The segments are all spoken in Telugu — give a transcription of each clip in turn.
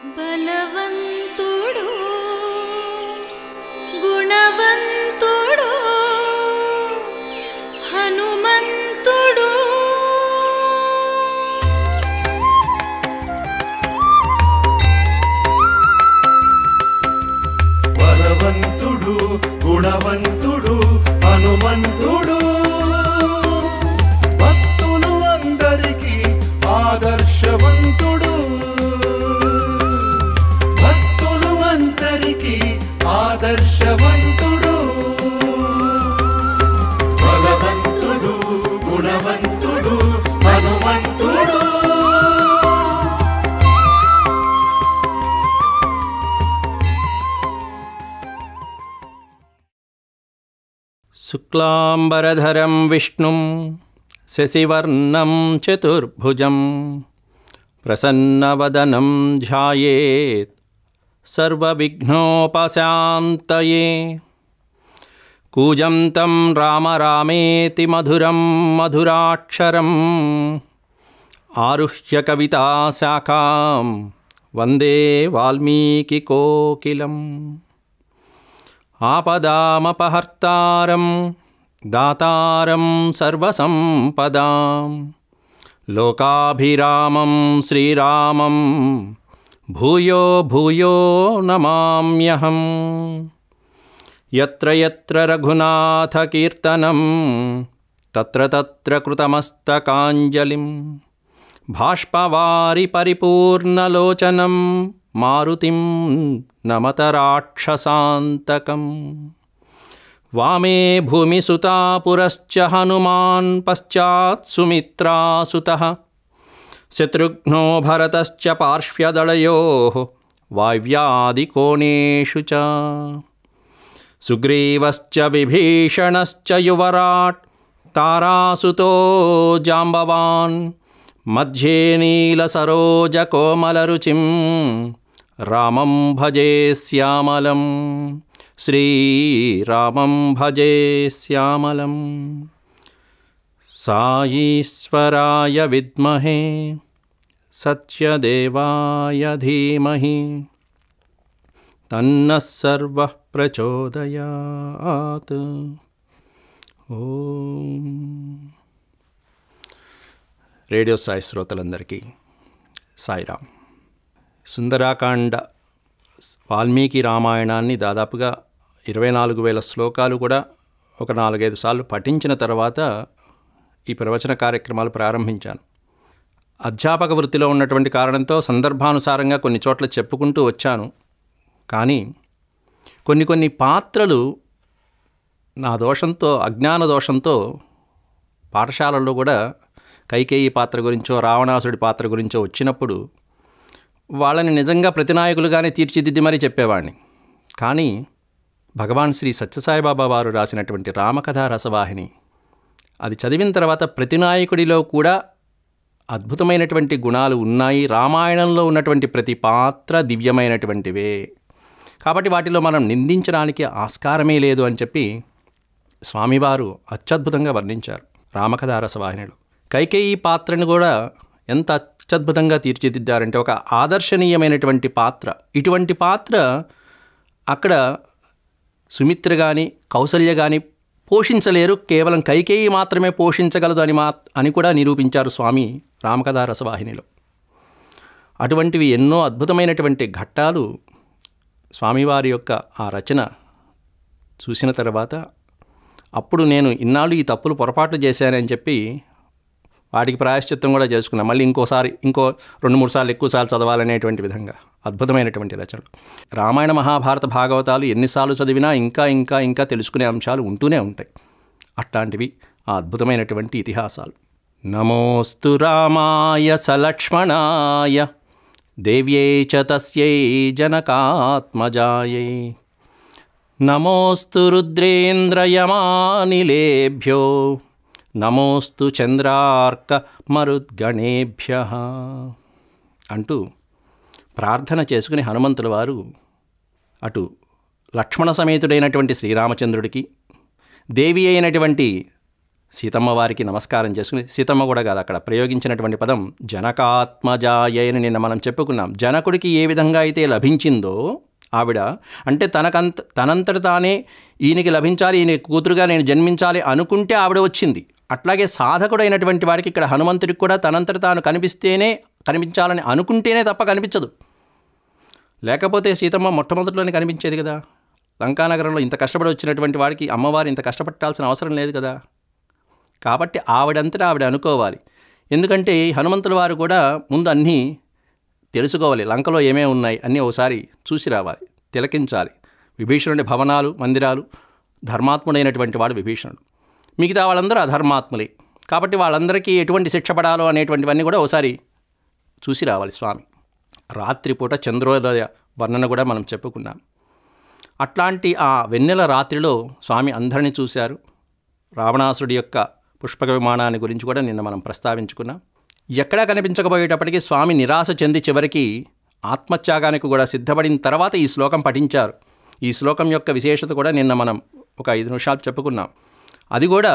బలవంతుడు గుణవంతుడు హనుమంతుడు బలవంతుడు గుణవంతుడు హనుమంతుడు భక్తులు అందరికీ ఆదర్శవంతుడు ఆదర్శవంతుడు బలవంతుడు గుణవంతుడు హనుమంతుడు. శుక్లాంబరధరం విష్ణుం శశివర్ణం చతుర్భుజం ప్రసన్నవదనం ధ్యాయేత్ సర్వవిఘ్నోపశాంతయే. కూజంతం రామ రామేతి మధురం మధురాక్షరం ఆరుహ్య కవితాశాఖాం వందే వాల్మీకికోకిలం. ఆపదామపహర్తారం దాతారం సర్వసంపదాం లోకాభిరామం శ్రీరామం భూయో భూయో నమామ్యహం. యత్ర యత్ర రఘునాథకీర్తనం తత్ర తత్ర కృతమస్తకాంజలిం బాష్పవారి పరిపూర్ణలోచనం మారుతిం నమత రాక్షసాంతకం. వామే భూమిసుతా పురశ్చ హనుమాన్ పశ్చాత్ సుమిత్రాసుతః శత్రుఘ్నో భరతశ్చ పార్శ్వదళయోః వావ్యాదికోణేషు చ. సుగ్రీవశ్చ విభీషణశ్చ యువరాట్ తారాసుతో జాంబవాన్ మధ్యే నీలసరోజకోమలరుచిం రామం భజే శ్యామలం శ్రీరామం భజే శ్యామలం. సాయీశ్వరాయ విద్మహే సత్యదేవాయ ధీమహి తన్నః సర్వః ప్రచోదయాత్. ఓం. రేడియో సాయి శ్రోతలందరికీ సాయిరామ్. సుందరాకాండ వాల్మీకి రామాయణాన్ని దాదాపుగా 24,000 శ్లోకాలు కూడా ఒక 4-5 సార్లు పఠించిన తర్వాత ఈ ప్రవచన కార్యక్రమాలు ప్రారంభించాను. అధ్యాపక వృత్తిలో ఉన్నటువంటి కారణంతో సందర్భానుసారంగా కొన్ని చోట్ల చెప్పుకుంటూ వచ్చాను. కానీ కొన్ని పాత్రలు నా దోషంతో, అజ్ఞాన దోషంతో పాఠశాలల్లో కూడా కైకేయి పాత్ర గురించో రావణాసుడి పాత్ర గురించో వచ్చినప్పుడు వాళ్ళని నిజంగా ప్రతినాయకులుగానే తీర్చిదిద్ది మరీ చెప్పేవాడిని. కానీ భగవాన్ శ్రీ సత్యసాయిబాబా వారు రాసినటువంటి రామకథా రసవాహిని అది చదివిన తర్వాత ప్రతినాయకుడిలో కూడా అద్భుతమైనటువంటి గుణాలు ఉన్నాయి. రామాయణంలో ఉన్నటువంటి ప్రతి పాత్ర దివ్యమైనటువంటివే. కాబట్టి వాటిలో మనం నిందించడానికి ఆస్కారమే లేదు అని చెప్పి స్వామివారు అత్యద్భుతంగా వర్ణించారు రామకథా రసవాహినిలో. కైకేయి పాత్రను కూడా ఎంత అత్యద్భుతంగా తీర్చిదిద్దారంటే ఒక ఆదర్శనీయమైనటువంటి పాత్ర. ఇటువంటి పాత్ర అక్కడ సుమిత్ర కానీ కౌసల్య కానీ పోషించలేరు, కేవలం కైకేయి మాత్రమే పోషించగలదు అని కూడా నిరూపించారు స్వామి రామకథా రసవాహినిలో. అటువంటివి ఎన్నో అద్భుతమైనటువంటి ఘట్టాలు స్వామివారి యొక్క ఆ రచన చూసిన తర్వాత అప్పుడు నేను ఇన్నాళ్ళు ఈ తప్పులు పొరపాట్లు చేశానని చెప్పి వాటికి ప్రాయశ్చిత్తం కూడా చేసుకున్నాను. మళ్ళీ ఇంకో 2-3 సార్లు ఎక్కువసార్లు చదవాలనేటువంటి విధంగా అద్భుతమైనటువంటి రచనలు. రామాయణ మహాభారత భాగవతాలు ఎన్నిసార్లు చదివినా ఇంకా తెలుసుకునే అంశాలు ఉంటూనే ఉంటాయి. అట్లాంటివి ఆ అద్భుతమైనటువంటి ఇతిహాసాలు. నమోస్తు రామాయ సలక్ష్మణాయ దేవ్యై చ తస్యై జనకాత్మజాయై నమోస్తు రుద్రేంద్రయమానిలేభ్యో నమోస్తు చంద్రార్క మరుద్గణేభ్యః అంటూ ప్రార్థన చేసుకుని హనుమంతుల వారు అటు లక్ష్మణ సమేతుడైనటువంటి శ్రీరామచంద్రుడికి, దేవి అయినటువంటి సీతమ్మ వారికి నమస్కారం చేసుకుని, సీతమ్మ కూడా కాదు, అక్కడ ప్రయోగించినటువంటి పదం జనకాత్మజాయ అని నిన్న మనం చెప్పుకున్నాం. జనకుడికి ఏ విధంగా అయితే లభించిందో ఆవిడ, అంటే తనంతట తానే ఈయనకి లభించాలి, ఈయన కూతురుగా నేను జన్మించాలి అనుకుంటే ఆవిడ వచ్చింది. అట్లాగే సాధకుడైనటువంటి వాడికి ఇక్కడ హనుమంతుడికి కూడా తనంతట తాను కనిపించాలని అనుకుంటేనే తప్ప కనిపించదు. లేకపోతే సీతమ్మ మొట్టమొదటిలోనే కనిపించేది కదా. లంకానగరంలో ఇంత కష్టపడి వచ్చినటువంటి వాడికి అమ్మవారు ఇంత కష్టపట్టాల్సిన అవసరం లేదు కదా. కాబట్టి ఆవిడంతటా ఆవిడ అనుకోవాలి. ఎందుకంటే హనుమంతుల వారు కూడా ముందు అన్నీ తెలుసుకోవాలి, లంకలో ఏమేమి ఉన్నాయి అన్నీ ఒకసారి చూసి రావాలి, తిలకించాలి. విభీషణుడి భవనాలు, మందిరాలు, ధర్మాత్ముడైనటువంటి వాడు విభీషణుడు, మిగతా వాళ్ళందరూ అధర్మాత్ములే. కాబట్టి వాళ్ళందరికీ ఎటువంటి శిక్ష పడాలో అనేటువంటివన్నీ కూడా ఒకసారి చూసి రావాలి స్వామి. రాత్రిపూట చంద్రోదయ వర్ణన కూడా మనం చెప్పుకున్నాం. అట్లాంటి ఆ వెన్నెల రాత్రిలో స్వామి అందరినీ చూశారు. రావణాసుడి యొక్క పుష్పక విమానాన్ని గురించి కూడా నిన్న మనం ప్రస్తావించుకున్నాం. ఎక్కడా కనిపించకపోయేటప్పటికీ స్వామి నిరాశ చెంది చివరికి ఆత్మత్యాగానికి కూడా సిద్ధపడిన తర్వాత ఈ శ్లోకం పఠించారు. ఈ శ్లోకం యొక్క విశేషత కూడా నిన్న మనం ఒక 5 నిమిషాలు చెప్పుకున్నాం. అది కూడా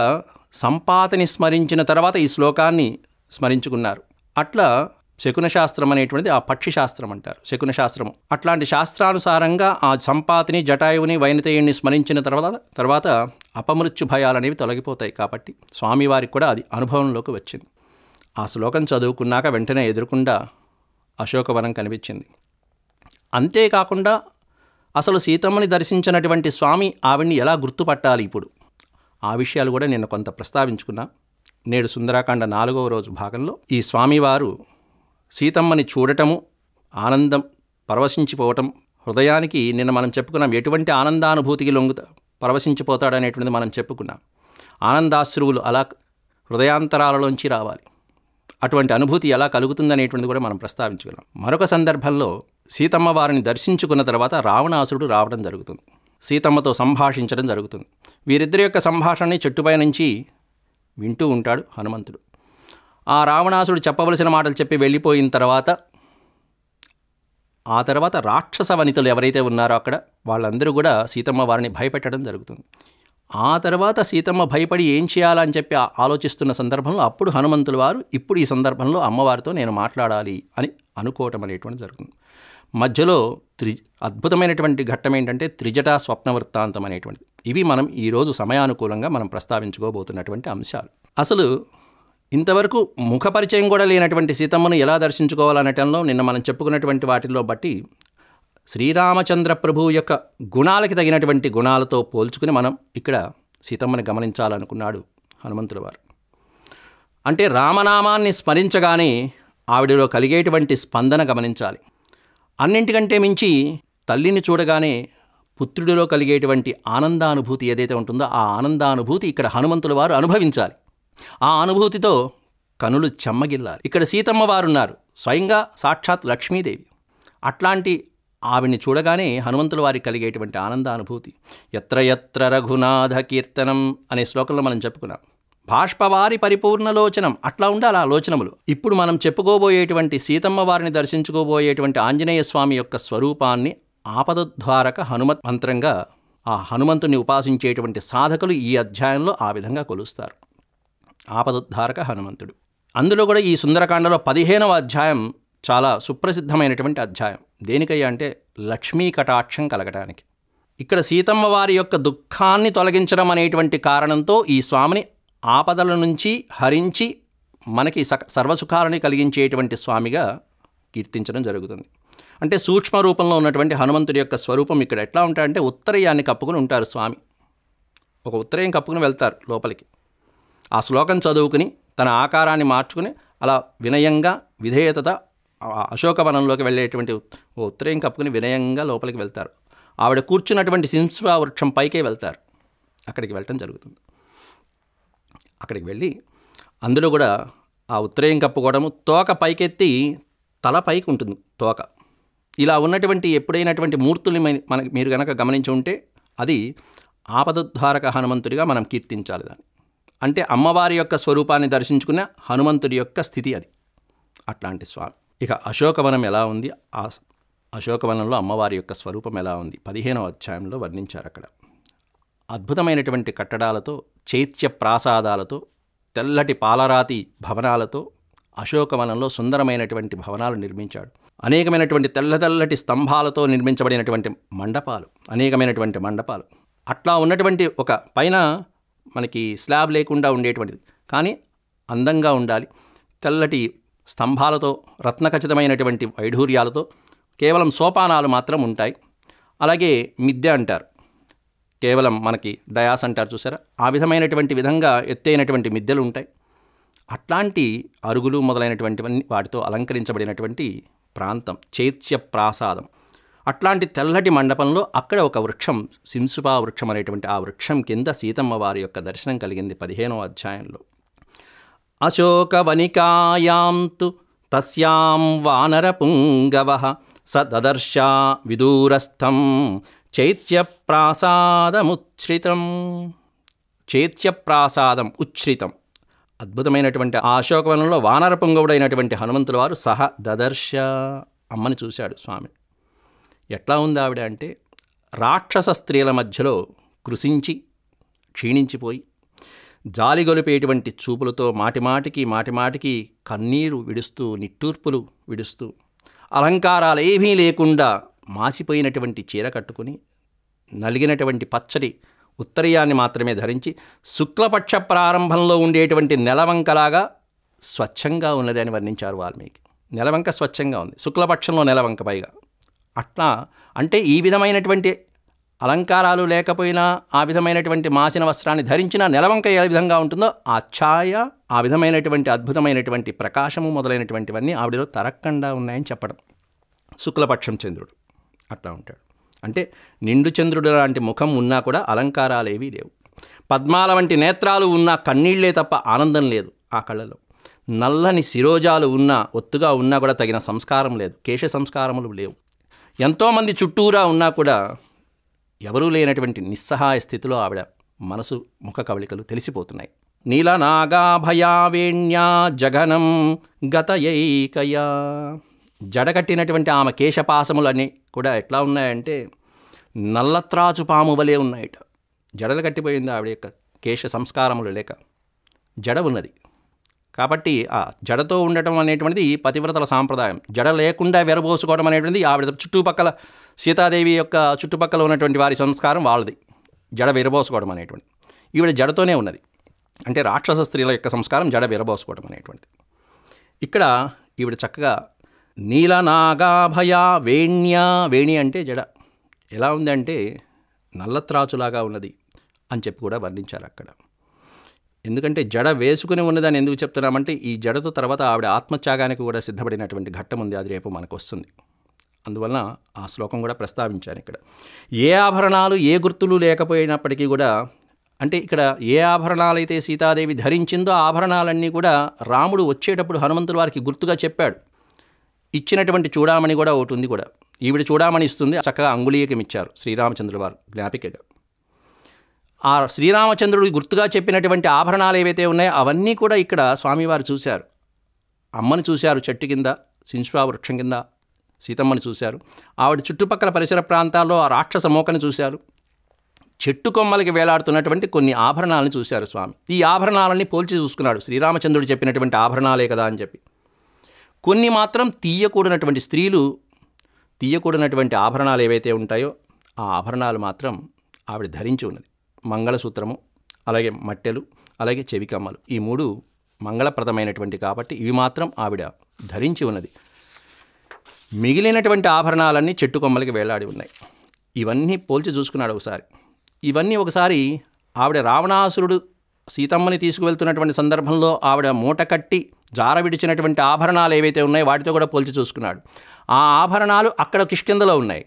సంపాతిని స్మరించిన తర్వాత ఈ శ్లోకాన్ని స్మరించుకున్నారు. అట్లా శకున శాస్త్రం అనేటువంటిది ఆ పక్షి శాస్త్రం అంటారు, శకున శాస్త్రము. అట్లాంటి శాస్త్రానుసారంగా ఆ సంపాతిని, జటాయువుని, వైనతేయుణ్ణి స్మరించిన తర్వాత అపమృత్యు భయాలు అనేవి తొలగిపోతాయి. కాబట్టి స్వామివారికి కూడా అది అనుభవంలోకి వచ్చింది. ఆ శ్లోకం చదువుకున్నాక వెంటనే ఎదురుకుండా అశోకవనం కనిపించింది. అంతేకాకుండా అసలు సీతమ్మని దర్శించినటువంటి స్వామి ఆవిడ్ని ఎలా గుర్తుపట్టాలి ఇప్పుడు, ఆ విషయాలు కూడా నిన్న కొంత ప్రస్తావించుకున్నా. నేడు సుందరాకాండ 4వ రోజు భాగంలో ఈ స్వామివారు సీతమ్మని చూడటము, ఆనందం పరవశించిపోవటం, హృదయానికి నిన్న మనం చెప్పుకున్నాం ఎటువంటి ఆనందానుభూతికి పరవశించిపోతాడనేటువంటిది మనం చెప్పుకున్నాం. ఆనందాశ్రువులు అలా హృదయాంతరాలలోంచి రావాలి, అటువంటి అనుభూతి ఎలా కలుగుతుందనేటువంటిది కూడా మనం ప్రస్తావించుకున్నాం. మరొక సందర్భంలో సీతమ్మ వారిని దర్శించుకున్న తర్వాత రావణాసురుడు రావడం జరుగుతుంది, సీతమ్మతో సంభాషించడం జరుగుతుంది. వీరిద్దరి యొక్క సంభాషణని చెట్టుపై నుంచి వింటూ ఉంటాడు హనుమంతుడు. ఆ రావణాసుడు చెప్పవలసిన మాటలు చెప్పి వెళ్ళిపోయిన తర్వాత ఆ తర్వాత రాక్షస వనితలు ఎవరైతే ఉన్నారో అక్కడ వాళ్ళందరూ కూడా సీతమ్మ వారిని భయపెట్టడం జరుగుతుంది. ఆ తర్వాత సీతమ్మ భయపడి ఏం చేయాలని చెప్పి ఆలోచిస్తున్న సందర్భంలో అప్పుడు హనుమంతుల వారు ఇప్పుడు ఈ సందర్భంలో అమ్మవారితో నేను మాట్లాడాలి అని అనుకోవటం అనేటువంటి జరుగుతుంది. మధ్యలో అద్భుతమైనటువంటి ఘట్టం ఏంటంటే త్రిజటా స్వప్న వృత్తాంతం అనేటువంటిది. ఇవి మనం ఈరోజు సమయానుకూలంగా మనం ప్రస్తావించుకోబోతున్నటువంటి అంశాలు. అసలు ఇంతవరకు ముఖపరిచయం కూడా లేనటువంటి సీతమ్మను ఎలా దర్శించుకోవాలనటంలో నిన్న మనం చెప్పుకున్నటువంటి వాటిల్లో బట్టి శ్రీరామచంద్ర ప్రభువు యొక్క గుణాలకి తగినటువంటి గుణాలతో పోల్చుకుని మనం ఇక్కడ సీతమ్మని గమనించాలనుకున్నాడు హనుమంతుల వారు. అంటే రామనామాన్ని స్మరించగానే ఆవిడలో కలిగేటువంటి స్పందన గమనించాలి. అన్నింటికంటే మించి తల్లిని చూడగానే పుత్రుడిలో కలిగేటువంటి ఆనందానుభూతి ఏదైతే ఉంటుందో ఆ ఆనందానుభూతి ఇక్కడ హనుమంతుల వారు అనుభవించాలి. ఆ అనుభూతితో కనులు చెమ్మగిల్లాలి. ఇక్కడ సీతమ్మ వారున్నారు, స్వయంగా సాక్షాత్ లక్ష్మీదేవి. అట్లాంటి ఆవిడ్ని చూడగానే హనుమంతుల వారికి కలిగేటువంటి ఆనందానుభూతి. ఎత్ర ఎత్ర రఘునాథ కీర్తనం అనే శ్లోకంలో మనం చెప్పుకున్నాం. బాష్పవారి పరిపూర్ణలోచనం, అట్లా ఉండాలి ఆ లోచనములు. ఇప్పుడు మనం చెప్పుకోబోయేటువంటి సీతమ్మ వారిని దర్శించుకోబోయేటువంటి ఆంజనేయ స్వామి యొక్క స్వరూపాన్ని ఆపదోద్ధారక హనుమత్ మంత్రంగా ఆ హనుమంతుని ఉపాసించేటువంటి సాధకులు ఈ అధ్యాయంలో ఆ విధంగా కొలుస్తారు. ఆపదోద్ధారక హనుమంతుడు. అందులో కూడా ఈ సుందరకాండలో 15వ అధ్యాయం చాలా సుప్రసిద్ధమైనటువంటి అధ్యాయం. దేనికయ్యా అంటే లక్ష్మీ కటాక్షం కలగటానికి. ఇక్కడ సీతమ్మ వారి యొక్క దుఃఖాన్ని తొలగించడం అనేటువంటి కారణంతో ఈ స్వామిని ఆపదల నుంచి హరించి మనకి సర్వసుఖాలని కలిగించేటువంటి స్వామిగా కీర్తించడం జరుగుతుంది. అంటే సూక్ష్మ రూపంలో ఉన్నటువంటి హనుమంతుడి యొక్క స్వరూపం ఇక్కడ ఎట్లా ఉంటాడంటే ఉత్తరయాన్ని కప్పుకుని ఉంటారు స్వామి. ఒక ఉత్తరయం కప్పుకుని వెళ్తారు లోపలికి. ఆ శ్లోకం చదువుకుని తన ఆకారాన్ని మార్చుకుని అలా వినయంగా విధేయత అశోకవనంలోకి వెళ్ళేటువంటి ఉత్తరయం కప్పుకుని వినయంగా లోపలికి వెళ్తారు. ఆవిడ కూర్చున్నటువంటి సింస్వా వృక్షం పైకే వెళ్తారు. అక్కడికి వెళ్ళటం జరుగుతుంది. అక్కడికి వెళ్ళి అందులో కూడా ఆ ఉత్తరయం కప్పుకోవడము, తోక పైకెత్తి తల పైకి ఉంటుంది తోక. ఇలా ఉన్నటువంటి ఎప్పుడైనటువంటి మూర్తుల్ని మనకి మీరు కనుక గమనించి ఉంటే అది ఆపదోద్ధారక హనుమంతుడిగా మనం కీర్తించాలి దాన్ని. అంటే అమ్మవారి యొక్క స్వరూపాన్ని దర్శించుకున్న హనుమంతుడి యొక్క స్థితి అది. అట్లాంటి స్వామి. ఇక అశోకవనం ఎలా ఉంది, ఆ అశోకవనంలో అమ్మవారి యొక్క స్వరూపం ఎలా ఉంది 15వ అధ్యాయంలో వర్ణించారు. అక్కడ అద్భుతమైనటువంటి కట్టడాలతో, చైత్య ప్రాసాదాలతో తెల్లటి పాలరాతి భవనాలతో అశోకవనంలో సుందరమైనటువంటి భవనాలు నిర్మించాడు. అనేకమైనటువంటి తెల్లటి స్తంభాలతో నిర్మించబడినటువంటి అనేకమైనటువంటి మండపాలు. అట్లా ఉన్నటువంటి ఒక పైన మనకి స్లాబ్ లేకుండా ఉండేటువంటిది, కానీ అందంగా ఉండాలి. తెల్లటి స్తంభాలతో రత్నఖచితమైనటువంటి వైఢూర్యాలతో కేవలం సోపానాలు మాత్రం ఉంటాయి. అలాగే మిద్దె అంటారు, కేవలం మనకి డయాస్ అంటారు చూసారా, ఆ విధమైనటువంటి విధంగా ఎత్తైనటువంటి మిద్దెలు ఉంటాయి. అట్లాంటి అరుగులు మొదలైనటువంటివన్నీ వాటితో అలంకరించబడినటువంటి ప్రాంతం చైత్య ప్రాసాదం. అట్లాంటి తెల్లటి మండపంలో అక్కడ ఒక వృక్షం, సింసుపా వృక్షం అనేటువంటి ఆ వృక్షం కింద సీతమ్మ వారి యొక్క దర్శనం కలిగింది 15వ అధ్యాయంలో. అశోకవనికాయాంతు తస్యాం వానరపుంగవః స దదర్శ విదూరస్థం చైత్యప్రాసాదముచ్ఛ్రితం. చైత్యప్రాసాదం ఉచ్ఛ్రితం, అద్భుతమైనటువంటి ఆ అశోకవనంలో వానరపుంగవుడైనటువంటి హనుమంతుల వారు సహ దదర్శ, అమ్మని చూశాడు స్వామి. ఎట్లా ఉంది ఆవిడ అంటే, రాక్షస స్త్రీల మధ్యలో కృశించి క్షీణించిపోయి జాలిగొలిపేటువంటి చూపులతో మాటిమాటికి కన్నీరు విడుస్తూ నిట్టూర్పులు విడుస్తూ అలంకారాలు ఏమీ లేకుండా మాసిపోయినటువంటి చీర కట్టుకుని నలిగినటువంటి పచ్చడి ఉత్తరీయాన్ని మాత్రమే ధరించి శుక్లపక్ష ప్రారంభంలో ఉండేటువంటి నెలవంకలాగా స్వచ్ఛంగా ఉన్నది అని వర్ణించారు వాల్మీకి. నెలవంక స్వచ్ఛంగా ఉంది, శుక్లపక్షంలో నెలవంక పైగా. అట్లా అంటే ఈ విధమైనటువంటి అలంకారాలు లేకపోయినా ఆ విధమైనటువంటి మాసిన వస్త్రాన్ని ధరించిన నెలవంక ఏ విధంగా ఉంటుందో ఆ ఛాయ, ఆ విధమైనటువంటి అద్భుతమైనటువంటి ప్రకాశము మొదలైనటువంటివన్నీ ఆవిడలో తరక్కండా ఉన్నాయని చెప్పడం. శుక్లపక్షం చంద్రుడు అట్లా ఉంటాడు. అంటే నిండు చంద్రుడు లాంటి ముఖం ఉన్నా కూడా అలంకారాలు ఏవీ లేవు. పద్మాల వంటి నేత్రాలు ఉన్నా కన్నీళ్లే తప్ప ఆనందం లేదు ఆ కళ్ళలో. నల్లని శిరోజాలు ఉన్నా, ఒత్తుగా ఉన్నా కూడా తగిన సంస్కారం లేదు, కేశ సంస్కారములు లేవు. ఎంతోమంది చుట్టూరా ఉన్నా కూడా ఎవరూ లేనటువంటి నిస్సహాయ స్థితిలో ఆవిడ మనసు ముఖ కవళికలు తెలిసిపోతున్నాయి. నీలనాగాభయావేణ్యా జగనం గతయైకయా. జడకట్టినటువంటి ఆమె కేశపాసములన్నీ కూడా ఎట్లా ఉన్నాయంటే నల్లత్రాచు పాము వలె ఉన్నాయట. జడలు కట్టిపోయింది ఆవిడ యొక్క కేశ సంస్కారములు లేక. జడ ఉన్నది కాబట్టి ఆ జడతో ఉండటం అనేటువంటిది పతివ్రతల సాంప్రదాయం. జడ లేకుండా వెరబోసుకోవడం అనేటువంటిది ఆవిడ చుట్టుపక్కల సీతాదేవి యొక్క చుట్టుపక్కల ఉన్నటువంటి వారి సంస్కారం వాళ్ళది, జడ విరబోసుకోవడం అనేటువంటిది. ఈవిడ జడతోనే ఉన్నది. అంటే రాక్షస స్త్రీల యొక్క సంస్కారం జడ విరబోసుకోవడం అనేటువంటిది. ఇక్కడ ఈవిడ చక్కగా నీలనాగాభయ వేణ్యా, వేణి అంటే జడ ఎలా ఉందంటే నల్లత్రాచులాగా ఉన్నది అని చెప్పి కూడా వర్ణించారు అక్కడ. ఎందుకంటే జడ వేసుకుని ఉన్నదని ఎందుకు చెప్తున్నామంటే ఈ జడతో తర్వాత ఆవిడ ఆత్మత్యాగానికి కూడా సిద్ధపడినటువంటి ఘట్టం ఉంది, అది రేపు మనకు వస్తుంది. అందువలన ఆ శ్లోకం కూడా ప్రస్తావించాను ఇక్కడ. ఏ ఆభరణాలు ఏ గుర్తులు లేకపోయినప్పటికీ కూడా, అంటే ఇక్కడ ఏ ఆభరణాలైతే సీతాదేవి ధరించిందో ఆ ఆభరణాలన్నీ కూడా రాముడు వచ్చేటప్పుడు హనుమంతుల వారికి గుర్తుగా చెప్పాడు. ఇచ్చినటువంటి చూడామణి కూడా ఒకటి ఉంది కూడా, ఈవిడ చూడామణి ఇస్తుంది, చక్కగా అంగుళీయకం ఇచ్చారు శ్రీరామచంద్రుల వారు జ్ఞాపికగా. ఆ శ్రీరామచంద్రుడు గుర్తుగా చెప్పినటువంటి ఆభరణాలు ఏవైతే ఉన్నాయో అవన్నీ కూడా ఇక్కడ స్వామివారు చూశారు. అమ్మని చూశారు చెట్టు కింద, సింసుపా వృక్షం కింద సీతమ్మని చూశారు. ఆవిడ చుట్టుపక్కల పరిసర ప్రాంతాల్లో ఆ రాక్షస మోకని చూశారు. చెట్టు కొమ్మలకి వేలాడుతున్నటువంటి కొన్ని ఆభరణాలను చూశారు స్వామి. ఈ ఆభరణాలని పోల్చి చూసుకున్నాడు. శ్రీరామచంద్రుడు చెప్పినటువంటి ఆభరణాలే కదా అని చెప్పి. కొన్ని మాత్రం తీయకూడనటువంటి స్త్రీలు తీయకూడనటువంటి ఆభరణాలు ఏవైతే ఉంటాయో ఆ ఆభరణాలు మాత్రం ఆవిడ ధరించి ఉన్నది. మంగళసూత్రము, అలాగే మట్టెలు, అలాగే చెవికమ్మలు, ఈ మూడు మంగళప్రదమైనటువంటి కాబట్టి ఇవి మాత్రం ఆవిడ ధరించి ఉన్నది. మిగిలినటువంటి ఆభరణాలన్నీ చెట్టు కొమ్మలకి వేలాడి ఉన్నాయి. ఇవన్నీ పోల్చి చూసుకున్నాడు ఒకసారి. ఇవన్నీ ఒకసారి ఆవిడ రావణాసురుడు సీతమ్మని తీసుకువెళ్తున్నటువంటి సందర్భంలో ఆవిడ మూట కట్టి జార విడిచినటువంటి ఆభరణాలు ఏవైతే ఉన్నాయో వాటితో కూడా పోల్చి చూసుకున్నాడు. ఆ ఆభరణాలు అక్కడ కిష్కింధలో ఉన్నాయి,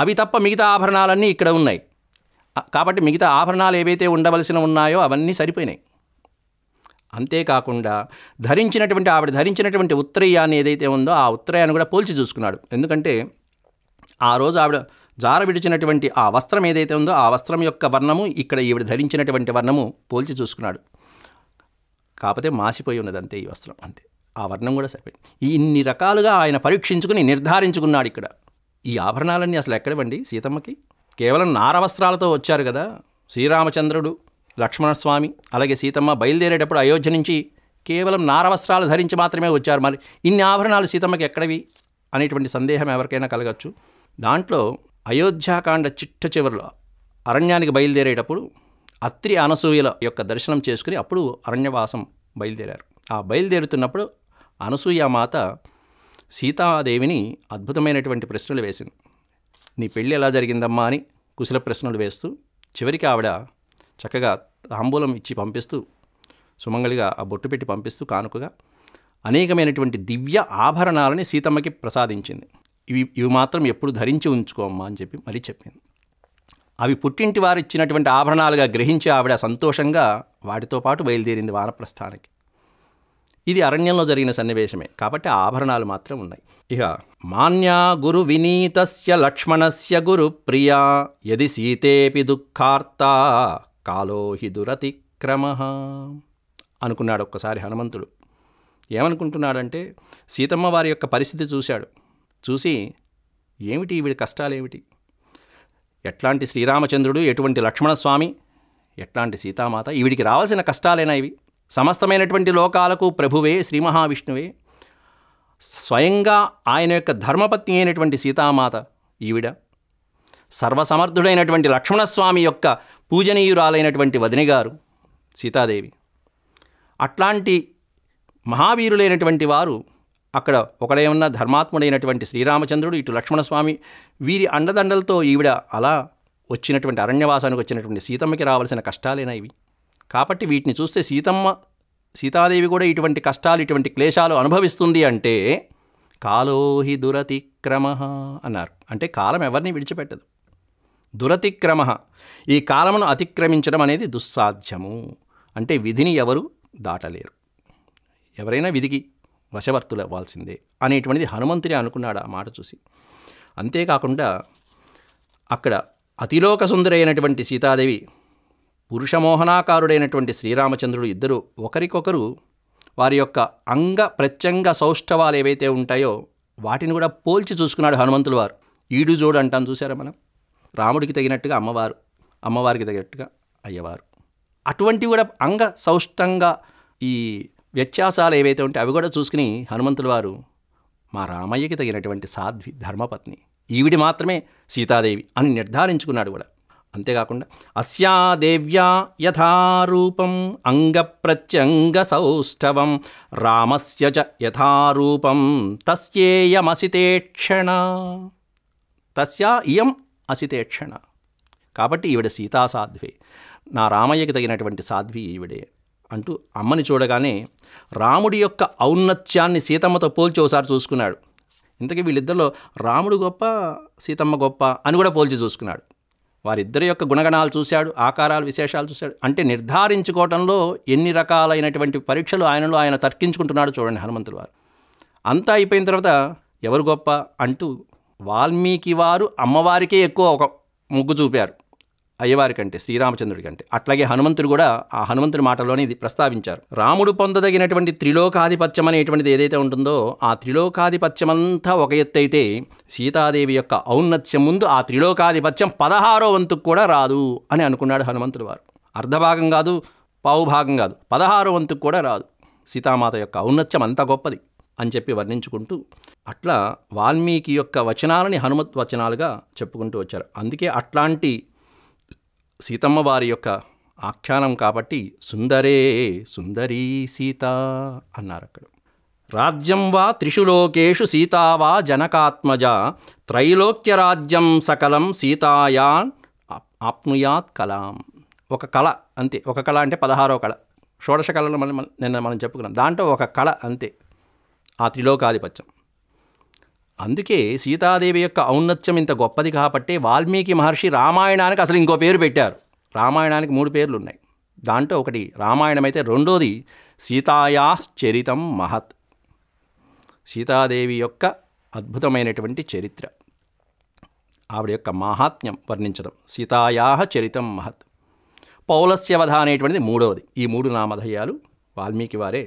అవి తప్ప మిగతా ఆభరణాలన్నీ ఇక్కడ ఉన్నాయి. కాబట్టి మిగతా ఆభరణాలు ఏవైతే ఉండవలసిన ఉన్నాయో అవన్నీ సరిపోయినాయి. అంతేకాకుండా ఆవిడ ధరించినటువంటి ఉత్తరీయాన్ని ఏదైతే ఉందో ఆ ఉత్తరీయాన్ని కూడా పోల్చి చూసుకున్నాడు. ఎందుకంటే ఆ రోజు ఆవిడ జార విడిచినటువంటి ఆ వస్త్రం ఏదైతే ఉందో ఆ వస్త్రం యొక్క వర్ణము ఇక్కడ ఈవిడ ధరించినటువంటి వర్ణము పోల్చి చూసుకున్నాడు. కాకపోతే మాసిపోయి ఉన్నది అంతే ఈ వస్త్రం, అంతే. ఆ వర్ణం కూడా సరిపోయింది. ఇన్ని రకాలుగా ఆయన పరీక్షించుకుని నిర్ధారించుకున్నాడు ఇక్కడ. ఈ ఆభరణాలన్నీ అసలు ఎక్కడవండి సీతమ్మకి? కేవలం నారవస్త్రాలతో వచ్చారు కదా శ్రీరామచంద్రుడు, లక్ష్మణస్వామి అలాగే సీతమ్మ బయలుదేరేటప్పుడు అయోధ్య నుంచి కేవలం నారవస్త్రాలు ధరించి మాత్రమే వచ్చారు. మరి ఇన్ని ఆభరణాలు సీతమ్మకి ఎక్కడవి అనేటువంటి సందేహం ఎవరికైనా కలగచ్చు. దాంట్లో అయోధ్యాకాండ చిట్ట చివరిలో అరణ్యానికి బయలుదేరేటప్పుడు అత్రి అనసూయల యొక్క దర్శనం చేసుకుని అప్పుడు అరణ్యవాసం బయలుదేరారు. ఆ బయలుదేరుతున్నప్పుడు అనసూయామాత సీతాదేవిని అద్భుతమైనటువంటి ప్రశ్నలు వేసింది. నీ పెళ్ళి ఎలా జరిగిందమ్మా అని కుశల ప్రశ్నలు వేస్తూ చివరికి ఆవిడ చక్కగా తాంబూలం ఇచ్చి పంపిస్తూ సుమంగళిగా ఆ బొట్టు పెట్టి పంపిస్తూ కానుకగా అనేకమైనటువంటి దివ్య ఆభరణాలని సీతమ్మకి ప్రసాదించింది. ఇవి మాత్రం ఎప్పుడు ధరించి ఉంచుకోమ్మా అని చెప్పి మరీ చెప్పింది. అవి పుట్టింటి వారు ఇచ్చినటువంటి ఆభరణాలుగా గ్రహించి ఆవిడ సంతోషంగా వాటితో పాటు బయలుదేరింది వానప్రస్థానికి. ఇది అరణ్యంలో జరిగిన సన్నివేశమే కాబట్టి ఆ ఆభరణాలు మాత్రం ఉన్నాయి. ఇక మాన్యా గురు వినీతస్య లక్ష్మణస్య గురు ప్రియా యది సీతేపి దుఃఖార్త కాలో హి దురతిక్రమ అనుకున్నాడు ఒక్కసారి హనుమంతుడు. ఏమనుకుంటున్నాడంటే సీతమ్మ వారి యొక్క పరిస్థితి చూశాడు. చూసి ఏమిటి వీడి కష్టాలేమిటి, ఎట్లాంటి శ్రీరామచంద్రుడు, ఎటువంటి లక్ష్మణస్వామి, ఎట్లాంటి సీతామాత, ఈవిడికి రావాల్సిన కష్టాలేనా ఇవి? సమస్తమైనటువంటి లోకాలకు ప్రభువే శ్రీ మహావిష్ణువే, స్వయంగా ఆయన యొక్క ధర్మపత్ని అయినటువంటి సీతామాత ఈవిడ, సర్వసమర్థుడైనటువంటి లక్ష్మణస్వామి యొక్క పూజనీయురాలైనటువంటి వదిన గారు సీతాదేవి. అట్లాంటి మహావీరులైనటువంటి వారు అక్కడ ఒకడేమన్నా ధర్మాత్ముడైనటువంటి శ్రీరామచంద్రుడు, ఇటు లక్ష్మణస్వామి, వీరి అండదండలతో ఈవిడ అలా వచ్చినటువంటి అరణ్యవాసానికి వచ్చినటువంటి సీతమ్మకి రావాల్సిన కష్టాలేనా ఇవి? కాబట్టి వీటిని చూస్తే సీతాదేవి కూడా ఇటువంటి కష్టాలు, ఇటువంటి క్లేశాలు అనుభవిస్తుంది అంటే కాలోహి దురతిక్రమ అన్నారు. అంటే కాలం ఎవరిని విడిచిపెట్టదు. దురతిక్రమ, ఈ కాలమును అతిక్రమించడం అనేది దుస్సాధ్యము. అంటే విధిని ఎవరు దాటలేరు, ఎవరైనా విధికి వశవర్తులు అవ్వాల్సిందే అనేటువంటిది హనుమంతుడే అనుకున్నాడు ఆ మాట చూసి. అంతేకాకుండా అక్కడ అతిలోక సుందరి అయినటువంటి సీతాదేవి, పురుషమోహనాకారుడైనటువంటి శ్రీరామచంద్రుడు ఇద్దరు ఒకరికొకరు వారి యొక్క అంగ ప్రత్యంగ సౌష్ఠవాలు ఏవైతే ఉంటాయో వాటిని కూడా పోల్చి చూసుకున్నాడు హనుమంతుల వారు. ఈడు జోడు అంటాం చూసారా మనం, రాముడికి తగినట్టుగా అమ్మవారు, అమ్మవారికి తగినట్టుగా అయ్యవారు. అటువంటివి కూడా అంగ సౌష్టంగా ఈ వ్యత్యాసాలు ఏవైతే ఉంటే అవి కూడా చూసుకుని హనుమంతుల వారు మా రామయ్యకి తగినటువంటి సాధ్వి ధర్మపత్ని ఈవిడి మాత్రమే సీతాదేవి అని నిర్ధారించుకున్నాడు కూడా. అంతేకాకుండా అస్యా దేవ్యా యథారూపం అంగప్రత్యంగ సౌష్ఠవం రామస్య చ యథారూపం తస్యేయమసితేక్షణ, తస్యా ఇయం అసితేక్షణ. కాబట్టి ఈవిడ సీతా సాధ్వే, నా రామయ్యకి తగినటువంటి సాధ్వి ఈవిడే అంటూ అమ్మని చూడగానే రాముడి యొక్క ఔన్నత్యాన్ని సీతమ్మతో పోల్చి ఒకసారి చూసుకున్నాడు. ఇంతకీ వీళ్ళిద్దరిలో రాముడు గొప్ప, సీతమ్మ గొప్ప అని కూడా పోల్చి చూసుకున్నాడు. వారిద్దరి యొక్క గుణగణాలు చూశాడు, ఆకారాలు విశేషాలు చూశాడు. అంటే నిర్ధారించుకోవడంలో ఎన్ని రకాలైనటువంటి పరీక్షలు ఆయనలో ఆయన తర్కించుకుంటున్నాడు చూడండి హనుమంతుడు వారు. అంతా అయిపోయిన తర్వాత ఎవరు గొప్ప అంటూ వాల్మీకి వారు అమ్మవారికే ఎక్కువ ఒక ముగ్గు చూపారు అయ్యవారి కంటే, శ్రీరామచంద్రుడి కంటే. అట్లాగే హనుమంతుడు కూడా ఆ హనుమంతుడి మాటలోనే ఇది ప్రస్తావించారు. రాముడు పొందదగినటువంటి త్రిలోకాధిపత్యం అనేటువంటిది ఏదైతే ఉంటుందో ఆ త్రిలోకాధిపత్యమంతా ఒక ఎత్తు అయితే సీతాదేవి యొక్క ఔన్నత్యం ముందు ఆ త్రిలోకాధిపత్యం 16వ వంతుకు కూడా రాదు అని అనుకున్నాడు హనుమంతుడు వారు. అర్ధభాగం కాదు, పావుభాగం కాదు, 16వ వంతుకు కూడా రాదు. సీతామాత యొక్క ఔన్నత్యం అంత గొప్పది అని చెప్పి వర్ణించుకుంటూ అట్లా వాల్మీకి యొక్క వచనాలని హనుమత్ వచనాలుగా చెప్పుకుంటూ వచ్చారు. అందుకే అట్లాంటి సీతమ్మ వారి యొక్క ఆఖ్యానం కాబట్టి సుందరే సుందరీ సీత అన్నారు అక్కడ. రాజ్యం వా త్రిషు లోకేషు సీతా వా జనకాత్మజ త్రైలోక్యరాజ్యం సకలం సీతాయాన్ ఆప్నుయాత్ కలాం. ఒక కళ అంతే. ఒక కళ అంటే 16వ కళ. షోడశ కళలు నిన్న మనం చెప్పుకున్నాం. దాంట్లో ఒక కళ అంతే ఆ త్రిలోకాధిపత్యం. అందుకే సీతాదేవి యొక్క ఔన్నత్యం ఇంత గొప్పది కాబట్టి వాల్మీకి మహర్షి రామాయణానికి అసలు ఇంకో పేరు పెట్టారు. రామాయణానికి 3 పేర్లు ఉన్నాయి. దాంట్లో ఒకటి రామాయణం అయితే రెండోది సీతాయా చరితం మహత్, సీతాదేవి యొక్క అద్భుతమైనటువంటి చరిత్ర, ఆవిడ యొక్క మాహాత్మ్యం వర్ణించడం. సీతాయా చరితం మహత్. పౌలస్యవధ అనేటువంటిది మూడవది. ఈ 3 నామధేయాలు వాల్మీకి వారే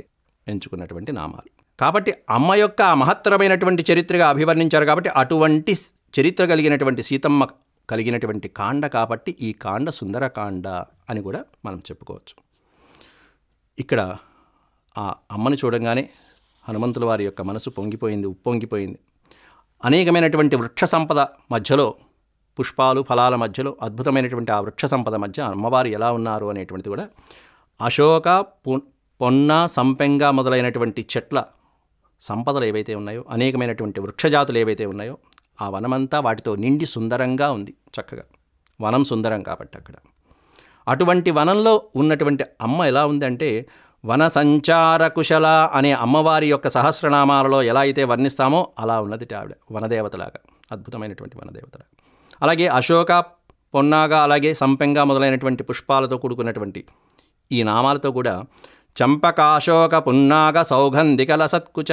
ఎంచుకున్నటువంటి నామాలు. కాబట్టి అమ్మ యొక్క మహత్తరమైనటువంటి చరిత్రగా అభివర్ణించారు. కాబట్టి అటువంటి చరిత్ర కలిగినటువంటి సీతమ్మ కలిగినటువంటి కాండ కాబట్టి ఈ కాండ సుందరకాండ అని కూడా మనం చెప్పుకోవచ్చు. ఇక్కడ ఆ అమ్మను చూడంగానే హనుమంతుల వారి యొక్క మనసు పొంగిపోయింది, ఉప్పొంగిపోయింది. అనేకమైనటువంటి వృక్ష సంపద మధ్యలో, పుష్పాలు ఫలాల మధ్యలో అద్భుతమైనటువంటి ఆ వృక్ష సంపద మధ్య అమ్మవారు ఎలా ఉన్నారు అనేటువంటిది కూడా అశోక, పొన్న, సంపెంగ మొదలైనటువంటి చెట్ల సంపదలు ఏవైతే ఉన్నాయో, అనేకమైనటువంటి వృక్షజాతులు ఏవైతే ఉన్నాయో ఆ వనమంతా వాటితో నిండి సుందరంగా ఉంది. చక్కగా వనం సుందరం కాబట్టి అక్కడ అటువంటి వనంలో ఉన్నటువంటి అమ్మ ఎలా ఉందంటే, వన సంచార కుశల అనే అమ్మవారి యొక్క సహస్రనామాలలో ఎలా అయితే వర్ణిస్తామో అలా ఉన్నది ఆవిడ, వనదేవతలాగా, అద్భుతమైనటువంటి వనదేవతలాగా. అలాగే అశోక, పొన్నాగా, అలాగే సంపెంగ మొదలైనటువంటి పుష్పాలతో కూడుకున్నటువంటి ఈ నామాలతో కూడా చంపకాశోక పున్నాగ సౌగంధికల సత్కుచ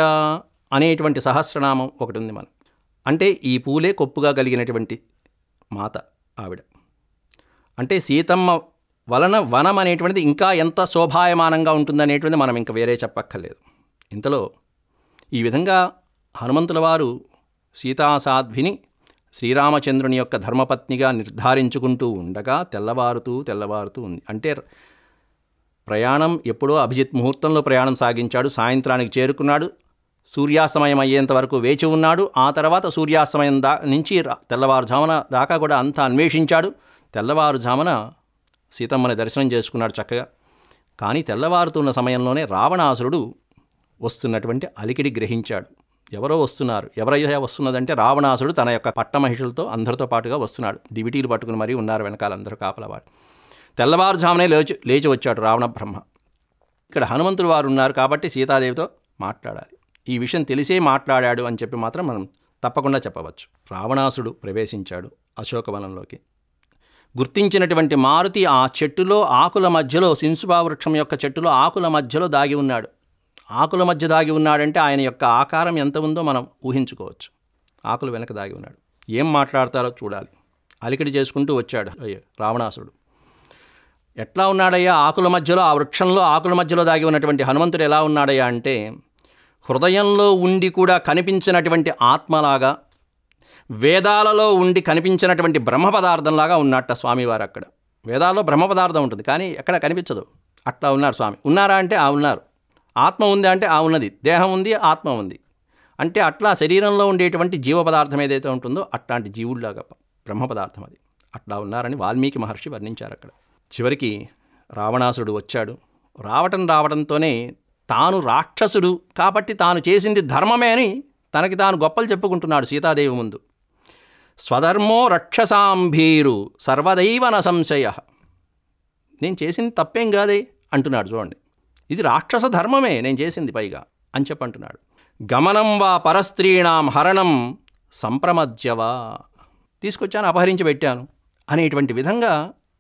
అనేటువంటి సహస్రనామం ఒకటి ఉంది మనం. అంటే ఈ పూలే కొప్పుగా కలిగినటువంటి మాత ఆవిడ. అంటే సీతమ్మ వలన వనం అనేటువంటిది ఇంకా ఎంత శోభాయమానంగా ఉంటుందనేటువంటిది మనం ఇంకా వేరే చెప్పక్కర్లేదు. ఇంతలో ఈ విధంగా హనుమంతుల వారు సీతాసాధ్విని శ్రీరామచంద్రుని యొక్క ధర్మపత్నిగా నిర్ధారించుకుంటూ ఉండగా తెల్లవారుతూ ఉంది. అంటే ప్రయాణం ఎప్పుడో అభిజిత్ ముహూర్తంలో ప్రయాణం సాగించాడు, సాయంత్రానికి చేరుకున్నాడు, సూర్యాస్తమయం అయ్యేంత వరకు వేచి ఉన్నాడు. ఆ తర్వాత సూర్యాస్తమయం నుంచి తెల్లవారుజామున దాకా కూడా అంతా అన్వేషించాడు. తెల్లవారుజామున సీతమ్మని దర్శనం చేసుకున్నాడు చక్కగా. కానీ తెల్లవారుతున్న సమయంలోనే రావణాసురుడు వస్తున్నటువంటి అలికిడి గ్రహించాడు. ఎవరో వస్తున్నారు, ఎవరయ్యా వస్తున్నదంటే రావణాసురుడు తన యొక్క పట్టమహిషులతో అందరితో పాటుగా వస్తున్నాడు. దివిటీలు పట్టుకుని మరీ ఉన్నారు వెనకాల అందరూ కాపలవాడు. తెల్లవారుజామునే లేచి వచ్చాడు రావణ బ్రహ్మ. ఇక్కడ హనుమంతుడు వారు ఉన్నారు కాబట్టి సీతాదేవితో మాట్లాడాలి. ఈ విషయం తెలిసే మాట్లాడాడు అని చెప్పి మాత్రం మనం తప్పకుండా చెప్పవచ్చు. రావణాసుడు ప్రవేశించాడు అశోకవనంలోకి. గుర్తించినటువంటి మారుతి ఆ చెట్టులో ఆకుల మధ్యలో, సింసుబా వృక్షం యొక్క చెట్టులో ఆకుల మధ్యలో దాగి ఉన్నాడు. ఆకుల మధ్య దాగి ఉన్నాడంటే ఆయన యొక్క ఆకారం ఎంత ఉందో మనం ఊహించుకోవచ్చు. ఆకులు వెనక దాగి ఉన్నాడు. ఏం మాట్లాడతారో చూడాలి. అలికిడి చేసుకుంటూ వచ్చాడు రావణాసుడు. ఎట్లా ఉన్నాడయ్యా ఆకుల మధ్యలో, ఆ వృక్షంలో ఆకుల మధ్యలో దాగి ఉన్నటువంటి హనుమంతుడు ఎలా ఉన్నాడయ్యా అంటే, హృదయంలో ఉండి కూడా కనిపించినటువంటి ఆత్మలాగా, వేదాలలో ఉండి కనిపించినటువంటి బ్రహ్మ పదార్థంలాగా ఉన్నట్ట స్వామివారు. అక్కడ వేదాల్లో బ్రహ్మ పదార్థం ఉంటుంది కానీ ఎక్కడ కనిపించదు. అట్లా ఉన్నారు స్వామి. ఉన్నారా అంటే ఆ ఉన్నారు. ఆత్మ ఉంది అంటే ఆ ఉన్నది. దేహం ఉంది, ఆత్మ ఉంది. అంటే అట్లా శరీరంలో ఉండేటువంటి జీవ పదార్థం ఏదైతే ఉంటుందో అట్లాంటి జీవుల్లాగా బ్రహ్మ పదార్థం అది. అట్లా ఉన్నారని వాల్మీకి మహర్షి వర్ణించారు అక్కడ. చివరికి రావణాసుడు వచ్చాడు. రావటంతోనే తాను రాక్షసుడు కాబట్టి తాను చేసింది ధర్మమే అని తనకి తాను గొప్పలు చెప్పుకుంటున్నాడు సీతాదేవి ముందు. స్వధర్మో రక్షసాంభీరు సర్వదైవన సంశయ. నేను చేసింది తప్పేం కాదే అంటున్నాడు. చూడండి, ఇది రాక్షస ధర్మమే నేను చేసింది పైగా అని చెప్పంటున్నాడు. గమనం వా పరస్త్రీణాం హరణం సంప్రమద్యవా. తీసుకొచ్చాను, అపహరించి పెట్టాను అనేటువంటి విధంగా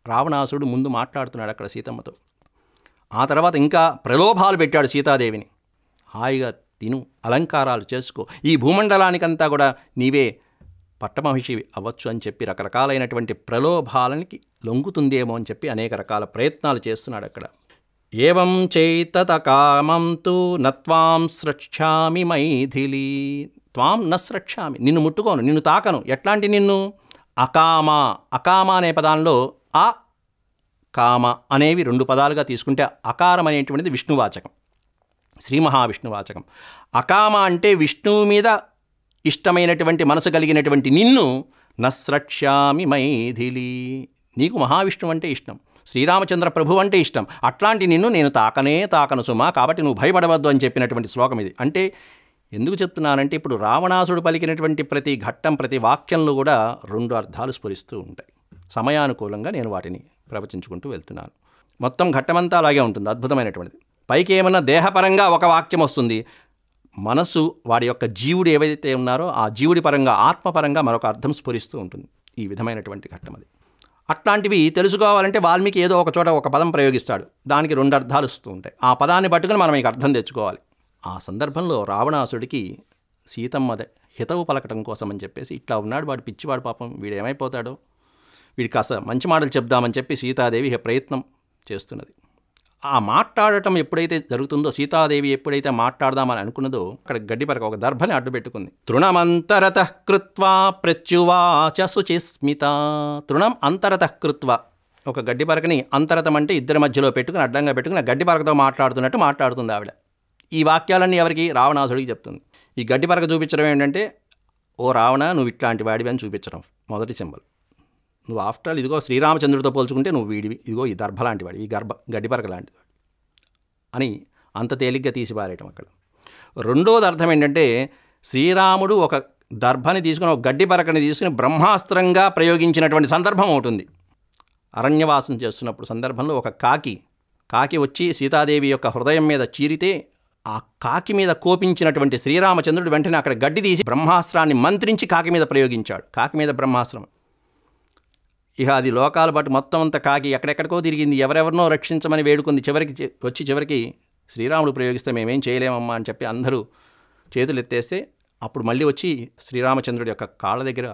రావణాసుడు ముందు మాట్లాడుతున్నాడు అక్కడ సీతమ్మతో. ఆ తర్వాత ఇంకా ప్రలోభాలు పెట్టాడు సీతాదేవిని. హాయిగా తిను, అలంకారాలు చేసుకో, ఈ భూమండలానికంతా కూడా నీవే పట్టమహిషి అవ్వచ్చు అని చెప్పి రకరకాలైనటువంటి ప్రలోభాలనికి లొంగుతుందేమో అని చెప్పి అనేక రకాల ప్రయత్నాలు చేస్తున్నాడు అక్కడ. ఏవం చైతత కామం తు నత్వాం స్రక్ష్యామి మైథిలి. త్వాం న స్రక్ష్యామి, నిన్ను ముట్టుకోను, నిన్ను తాకను. ఎట్లాంటి నిన్ను? అకామ. అకామ అనే పదాల్లో ఆ కామ అనేవి రెండు పదాలుగా తీసుకుంటే అకారం అనేటువంటిది విష్ణువాచకం, శ్రీ మహావిష్ణువాచకం. అకామ అంటే విష్ణువు మీద ఇష్టమైనటువంటి మనసు కలిగినటువంటి నిన్ను నస్రక్ష్యామి మైథిలి. నీకు మహావిష్ణువు అంటే ఇష్టం, శ్రీరామచంద్ర ప్రభు అంటే ఇష్టం. అట్లాంటి నిన్ను నేను తాకను సుమా, కాబట్టి నువ్వు భయపడవద్దు అని చెప్పినటువంటి శ్లోకం ఇది. అంటే ఎందుకు చెప్తున్నానంటే ఇప్పుడు రావణాసుడు పలికినటువంటి ప్రతి ఘట్టం, ప్రతి వాక్యంలో కూడా రెండు అర్థాలు స్ఫురిస్తూ ఉంటాయి. సమయానుకూలంగా నేను వాటిని ప్రవచించుకుంటూ వెళ్తున్నాను. మొత్తం ఘట్టమంతా అలాగే ఉంటుంది, అద్భుతమైనటువంటిది. పైకి ఏమన్నా దేహపరంగా ఒక వాక్యం వస్తుంది, మనస్సు వాడి యొక్క జీవుడు ఏవైతే ఉన్నారో ఆ జీవుడి పరంగా, ఆత్మపరంగా మరొక అర్థం స్ఫురిస్తూ ఉంటుంది. ఈ విధమైనటువంటి ఘట్టం అది. అట్లాంటివి తెలుసుకోవాలంటే వాల్మీకి ఏదో ఒక చోట ఒక పదం ప్రయోగిస్తాడు, దానికి రెండు అర్థాలు వస్తూ ఉంటాయి. ఆ పదాన్ని పట్టుకుని మనం ఇక అర్థం తెచ్చుకోవాలి. ఆ సందర్భంలో రావణాసుడికి సీతమ్మదే హితవు పలకటం కోసం అని చెప్పేసి ఇట్లా ఉన్నాడు వాడు, పిచ్చివాడు పాపం, వీడు ఏమైపోతాడో, వీడికి కాస్త మంచి మాటలు చెప్దామని చెప్పి సీతాదేవి ప్రయత్నం చేస్తున్నది. ఆ మాట్లాడటం ఎప్పుడైతే జరుగుతుందో, సీతాదేవి ఎప్పుడైతే మాట్లాడదామని అనుకున్నదో, అక్కడ గడ్డిపరక ఒక దర్భని అడ్డు పెట్టుకుంది. తృణమంతరతః కృత్వా ప్రత్యువాచ శుచిస్మిత. తృణం అంతరతః కృత్వా, ఒక గడ్డిపరకని అంతరతం అంటే ఇద్దరి మధ్యలో పెట్టుకుని అడ్డంగా పెట్టుకుని గడ్డిపరకతో మాట్లాడుతున్నట్టు మాట్లాడుతుంది ఆవిడ. ఈ వాక్యాలన్నీ ఎవరికి? రావణాసుడికి చెప్తుంది. ఈ గడ్డిపరక చూపించడం ఏంటంటే, ఓ రావణ, నువ్వు ఇట్లాంటి వాడివి అని చూపించడం మొదటి సింబల్. నువ్వు ఆఫ్టర్ ఆల్ ఇదిగో శ్రీరామచంద్రుడితో పోల్చుకుంటే నువ్వు వీడివి, ఇదిగో ఈ దర్భ లాంటి వాడివి, ఈ గడ్డిపరక లాంటి వాడు అని అంత తేలిగ్గా తీసిపారేయటం అక్కడ. రెండోది అర్థం ఏంటంటే, శ్రీరాముడు ఒక దర్భని తీసుకుని, ఒక గడ్డిపరకని తీసుకుని బ్రహ్మాస్త్రంగా ప్రయోగించినటువంటి సందర్భం అవుతుంది. అరణ్యవాసం చేస్తున్నప్పుడు సందర్భంలో ఒక కాకి వచ్చి సీతాదేవి యొక్క హృదయం మీద చీరితే, ఆ కాకి మీద కోపించినటువంటి శ్రీరామచంద్రుడు వెంటనే అక్కడ గడ్డి తీసి బ్రహ్మాస్త్రాన్ని మంత్రించి కాకి మీద ప్రయోగించాడు. కాకి మీద బ్రహ్మాస్త్రం. ఇక అది లోకాల బట్టి మొత్తం అంతా కాకి ఎక్కడెక్కడికో తిరిగింది, ఎవరెవరినో రక్షించమని వేడుకుంది. చివరికి శ్రీరాముడు ప్రయోగిస్తే మేమేం చేయలేమమ్మా అని చెప్పి అందరూ చేతులు ఎత్తేస్తే, అప్పుడు మళ్ళీ వచ్చి శ్రీరామచంద్రుడి యొక్క కాళ్ళ దగ్గర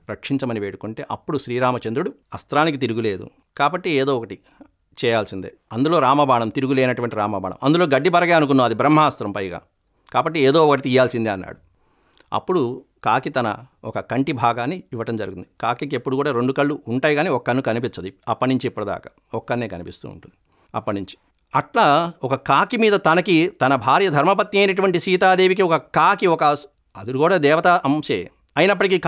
రక్షించమని వేడుకుంటే, అప్పుడు శ్రీరామచంద్రుడు అస్త్రానికి తిరుగులేదు కాబట్టి ఏదో ఒకటి చేయాల్సిందే. అందులో రామబాణం, తిరుగులేనటువంటి రామబాణం, అందులో గడ్డిపరగే అనుకున్నాం, అది బ్రహ్మాస్త్రం పైగా, కాబట్టి ఏదో ఒకటి తీయాల్సిందే అన్నాడు. అప్పుడు కాకి తన ఒక కంటి భాగాన్ని ఇవ్వటం జరిగింది. కాకి ఎప్పుడు కూడా 2 కళ్ళు ఉంటాయి కానీ ఒక కన్ను కనిపించదు. అప్పటి నుంచి ఇప్పటిదాకా ఒక్క కన్నే కనిపిస్తూ ఉంటుంది అప్పటి నుంచి. అట్లా ఒక కాకి మీద తన భార్య ధర్మపత్ని అయినటువంటి సీతాదేవికి ఒక కాకి, అది కూడా దేవతా అంశే అయినప్పటికీ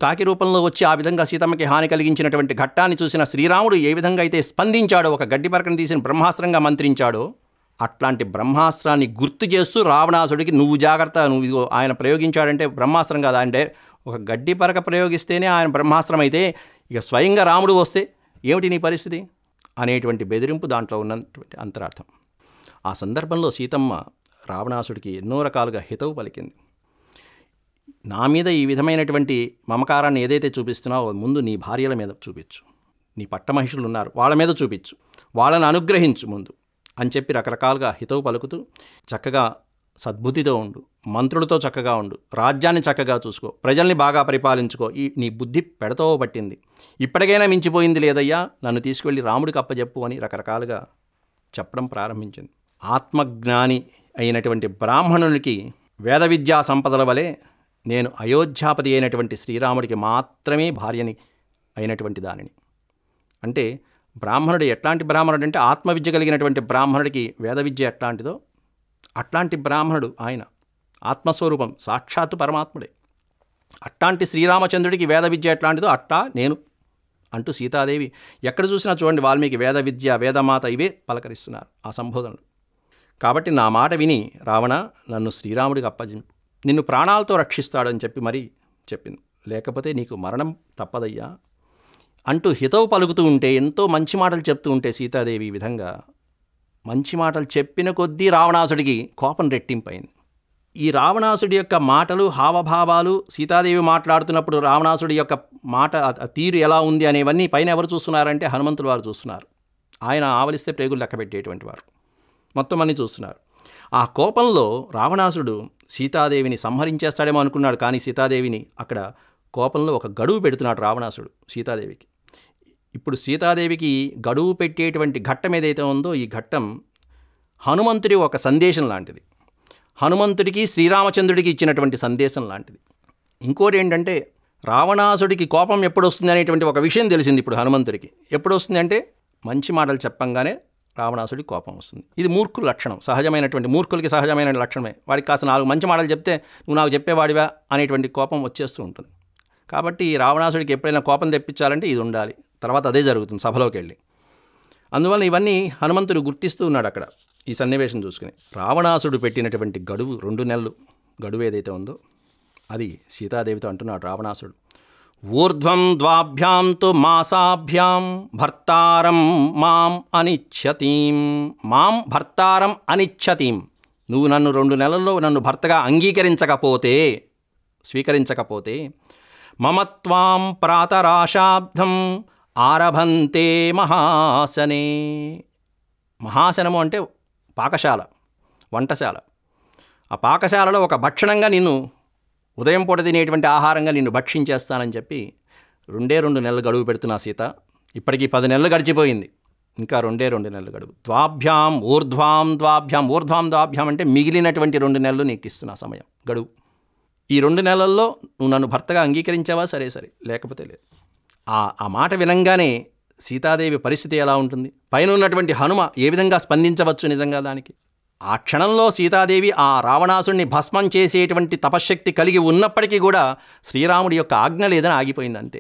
కాకి రూపంలో వచ్చి ఆ విధంగా సీతమ్మకి హాని కలిగించినటువంటి ఘట్టాన్ని చూసిన శ్రీరాముడు ఏ విధంగా అయితే స్పందించాడో, ఒక గడ్డిపరకను తీసిన బ్రహ్మాస్త్రంగా మంత్రించాడో, అట్లాంటి బ్రహ్మాస్త్రాన్ని గుర్తు చేస్తూ రావణాసుడికి నువ్వు జాగ్రత్త, నువ్వు ఇదిగో ఆయన ప్రయోగించాడంటే బ్రహ్మాస్త్రం కాదా అంటే, ఒక గడ్డిపరక ప్రయోగిస్తేనే ఆయన బ్రహ్మాస్త్రం అయితే ఇక స్వయంగా రాముడు వస్తే ఏమిటి నీ పరిస్థితి అనేటువంటి బెదిరింపు దాంట్లో ఉన్నటువంటి అంతరార్థం. ఆ సందర్భంలో సీతమ్మ రావణాసుడికి ఎన్నో రకాలుగా హితవు పలికింది. నా మీద ఈ విధమైనటువంటి మమకారాన్ని ఏదైతే చూపిస్తున్నావో ముందు నీ భార్యల మీద చూపించు, నీ పట్టమహిషులు ఉన్నారు వాళ్ళ మీద చూపించు, వాళ్ళని అనుగ్రహించు ముందు అని చెప్పి రకరకాలుగా హితవు పలుకుతూ, చక్కగా సద్బుద్ధితో ఉండు, మంత్రులతో చక్కగా ఉండు, రాజ్యాన్ని చక్కగా చూసుకో, ప్రజల్ని బాగా పరిపాలించుకో, నీ బుద్ధి పెడతో పట్టింది, ఇప్పటికైనా మించిపోయింది లేదయ్యా, నన్ను తీసుకువెళ్ళి రాముడికి అప్పచెప్పు అని రకరకాలుగా చెప్పడం ప్రారంభించింది. ఆత్మజ్ఞాని అయినటువంటి బ్రాహ్మణునికి వేద విద్యా సంపదల వలె నేను అయోధ్యాపతి అయినటువంటి శ్రీరాముడికి మాత్రమే భార్యని అయినటువంటి దానిని. అంటే బ్రాహ్మణుడు ఎట్లాంటి బ్రాహ్మణుడు అంటే, ఆత్మవిద్య కలిగినటువంటి బ్రాహ్మణుడికి వేద విద్య ఎట్లాంటిదో అట్లాంటి బ్రాహ్మణుడు ఆయన, ఆత్మస్వరూపం సాక్షాత్తు పరమాత్ముడే. అట్లాంటి శ్రీరామచంద్రుడికి వేద విద్య ఎట్లాంటిదో అట్టా నేను అంటూ సీతాదేవి ఎక్కడ చూసినా చూడండి, వాల్మీకి వేద విద్య, వేదమాత ఇవే పలకరిస్తున్నారు ఆ సంబోధనలు. కాబట్టి నా మాట విని రావణ, నన్ను శ్రీరాముడికి అప్పగింపు, నిన్ను ప్రాణాలతో రక్షిస్తాడని చెప్పి మరీ చెప్పింది, లేకపోతే నీకు మరణం తప్పదయ్యా అంటూ హితవు పలుకుతూ ఉంటే, ఎంతో మంచి మాటలు చెప్తూ ఉంటే సీతాదేవి ఈ విధంగా మంచి మాటలు చెప్పిన కొద్దీ రావణాసుడికి కోపం రెట్టింపైంది. ఈ రావణాసుడి యొక్క మాటలు, హావభావాలు, సీతాదేవి మాట్లాడుతున్నప్పుడు రావణాసుడి యొక్క మాట తీరు ఎలా ఉంది అనేవన్నీ పైన ఎవరు చూస్తున్నారంటే హనుమంతులు వారు చూస్తున్నారు. ఆయన ఆవలిస్తే ప్రేగులు లెక్క పెట్టేటువంటి వారు, మొత్తం అన్నీ చూస్తున్నారు. ఆ కోపంలో రావణాసుడు సీతాదేవిని సంహరించేస్తాడేమో అనుకున్నాడు, కానీ సీతాదేవిని అక్కడ కోపంలో ఒక గడువు పెడుతున్నాడు రావణాసుడు సీతాదేవికి. ఇప్పుడు సీతాదేవికి గడువు పెట్టేటువంటి ఘట్టం ఏదైతే ఉందో, ఈ ఘట్టం హనుమంతుడి ఒక సందేశం లాంటిది, హనుమంతుడికి శ్రీరామచంద్రుడికి ఇచ్చినటువంటి సందేశం లాంటిది. ఇంకోటి ఏంటంటే, రావణాసుడికి కోపం ఎప్పుడు వస్తుంది అనేటువంటి ఒక విషయం తెలిసింది ఇప్పుడు హనుమంతుడికి. ఎప్పుడు వస్తుంది అంటే, మంచి మాటలు చెప్పంగానే రావణాసుడికి కోపం వస్తుంది. ఇది మూర్ఖుల లక్షణం, సహజమైనటువంటి మూర్ఖులకి సహజమైన లక్షణమే. వాడికి కాస్త 4 మంచి మాటలు చెప్తే నువ్వు నాకు చెప్పేవాడివా అనేటువంటి కోపం వచ్చేస్తూ ఉంటుంది. కాబట్టి రావణాసుడికి ఎప్పుడైనా కోపం తెప్పించాలంటే ఇది ఉండాలి, తర్వాత అదే జరుగుతుంది సభలోకి వెళ్ళి. అందువల్ల ఇవన్నీ హనుమంతుడు గుర్తిస్తూ ఉన్నాడు అక్కడ ఈ సన్నివేశం చూసుకుని. రావణాసుడు పెట్టినటువంటి గడువు 2 నెలలు గడువు ఏదైతే ఉందో అది సీతాదేవితో అంటున్నాడు రావణాసుడు. ఊర్ధ్వం ద్వాభ్యాం తు మాసాభ్యాం భర్తారం మాం అనిచ్చతీం. మాం భర్తారం అనిచ్చతీం. నువ్వు నన్ను 2 నెలల్లో నన్ను భర్తగా స్వీకరించకపోతే మమత్వాం ప్రాతరాశాబ్దం ఆరభంతే మహాసనే. మహాసనము అంటే పాకశాల, వంటశాల. ఆ పాకశాలలో ఒక భక్షణంగా నిన్ను, ఉదయం పూట తినేటువంటి ఆహారంగా నిన్ను భక్షించేస్తానని చెప్పి 2 నెలలు గడువు పెడుతున్నా సీత. ఇప్పటికీ 10 నెలలు గడిచిపోయింది. ఇంకా 2 నెలలు గడువు. ద్వాభ్యాం ఊర్ధ్వాం అంటే మిగిలినటువంటి 2 నెలలు నీకు ఇస్తున్నా సమయం గడువు. ఈ 2 నెలల్లో నువ్వు నన్ను భర్తగా అంగీకరించావా? సరే, లేకపోతే లేదు. ఆ మాట వినంగానే సీతాదేవి పరిస్థితి ఎలా ఉంటుంది? పైన ఉన్నటువంటి హనుమ ఏ విధంగా స్పందించవచ్చు నిజంగా దానికి? ఆ క్షణంలో సీతాదేవి ఆ రావణాసుడిని భస్మం చేసేటువంటి తపశ్శక్తి కలిగి ఉన్నప్పటికీ కూడా శ్రీరాముడి యొక్క ఆజ్ఞ లేదని ఆగిపోయింది, అంతే,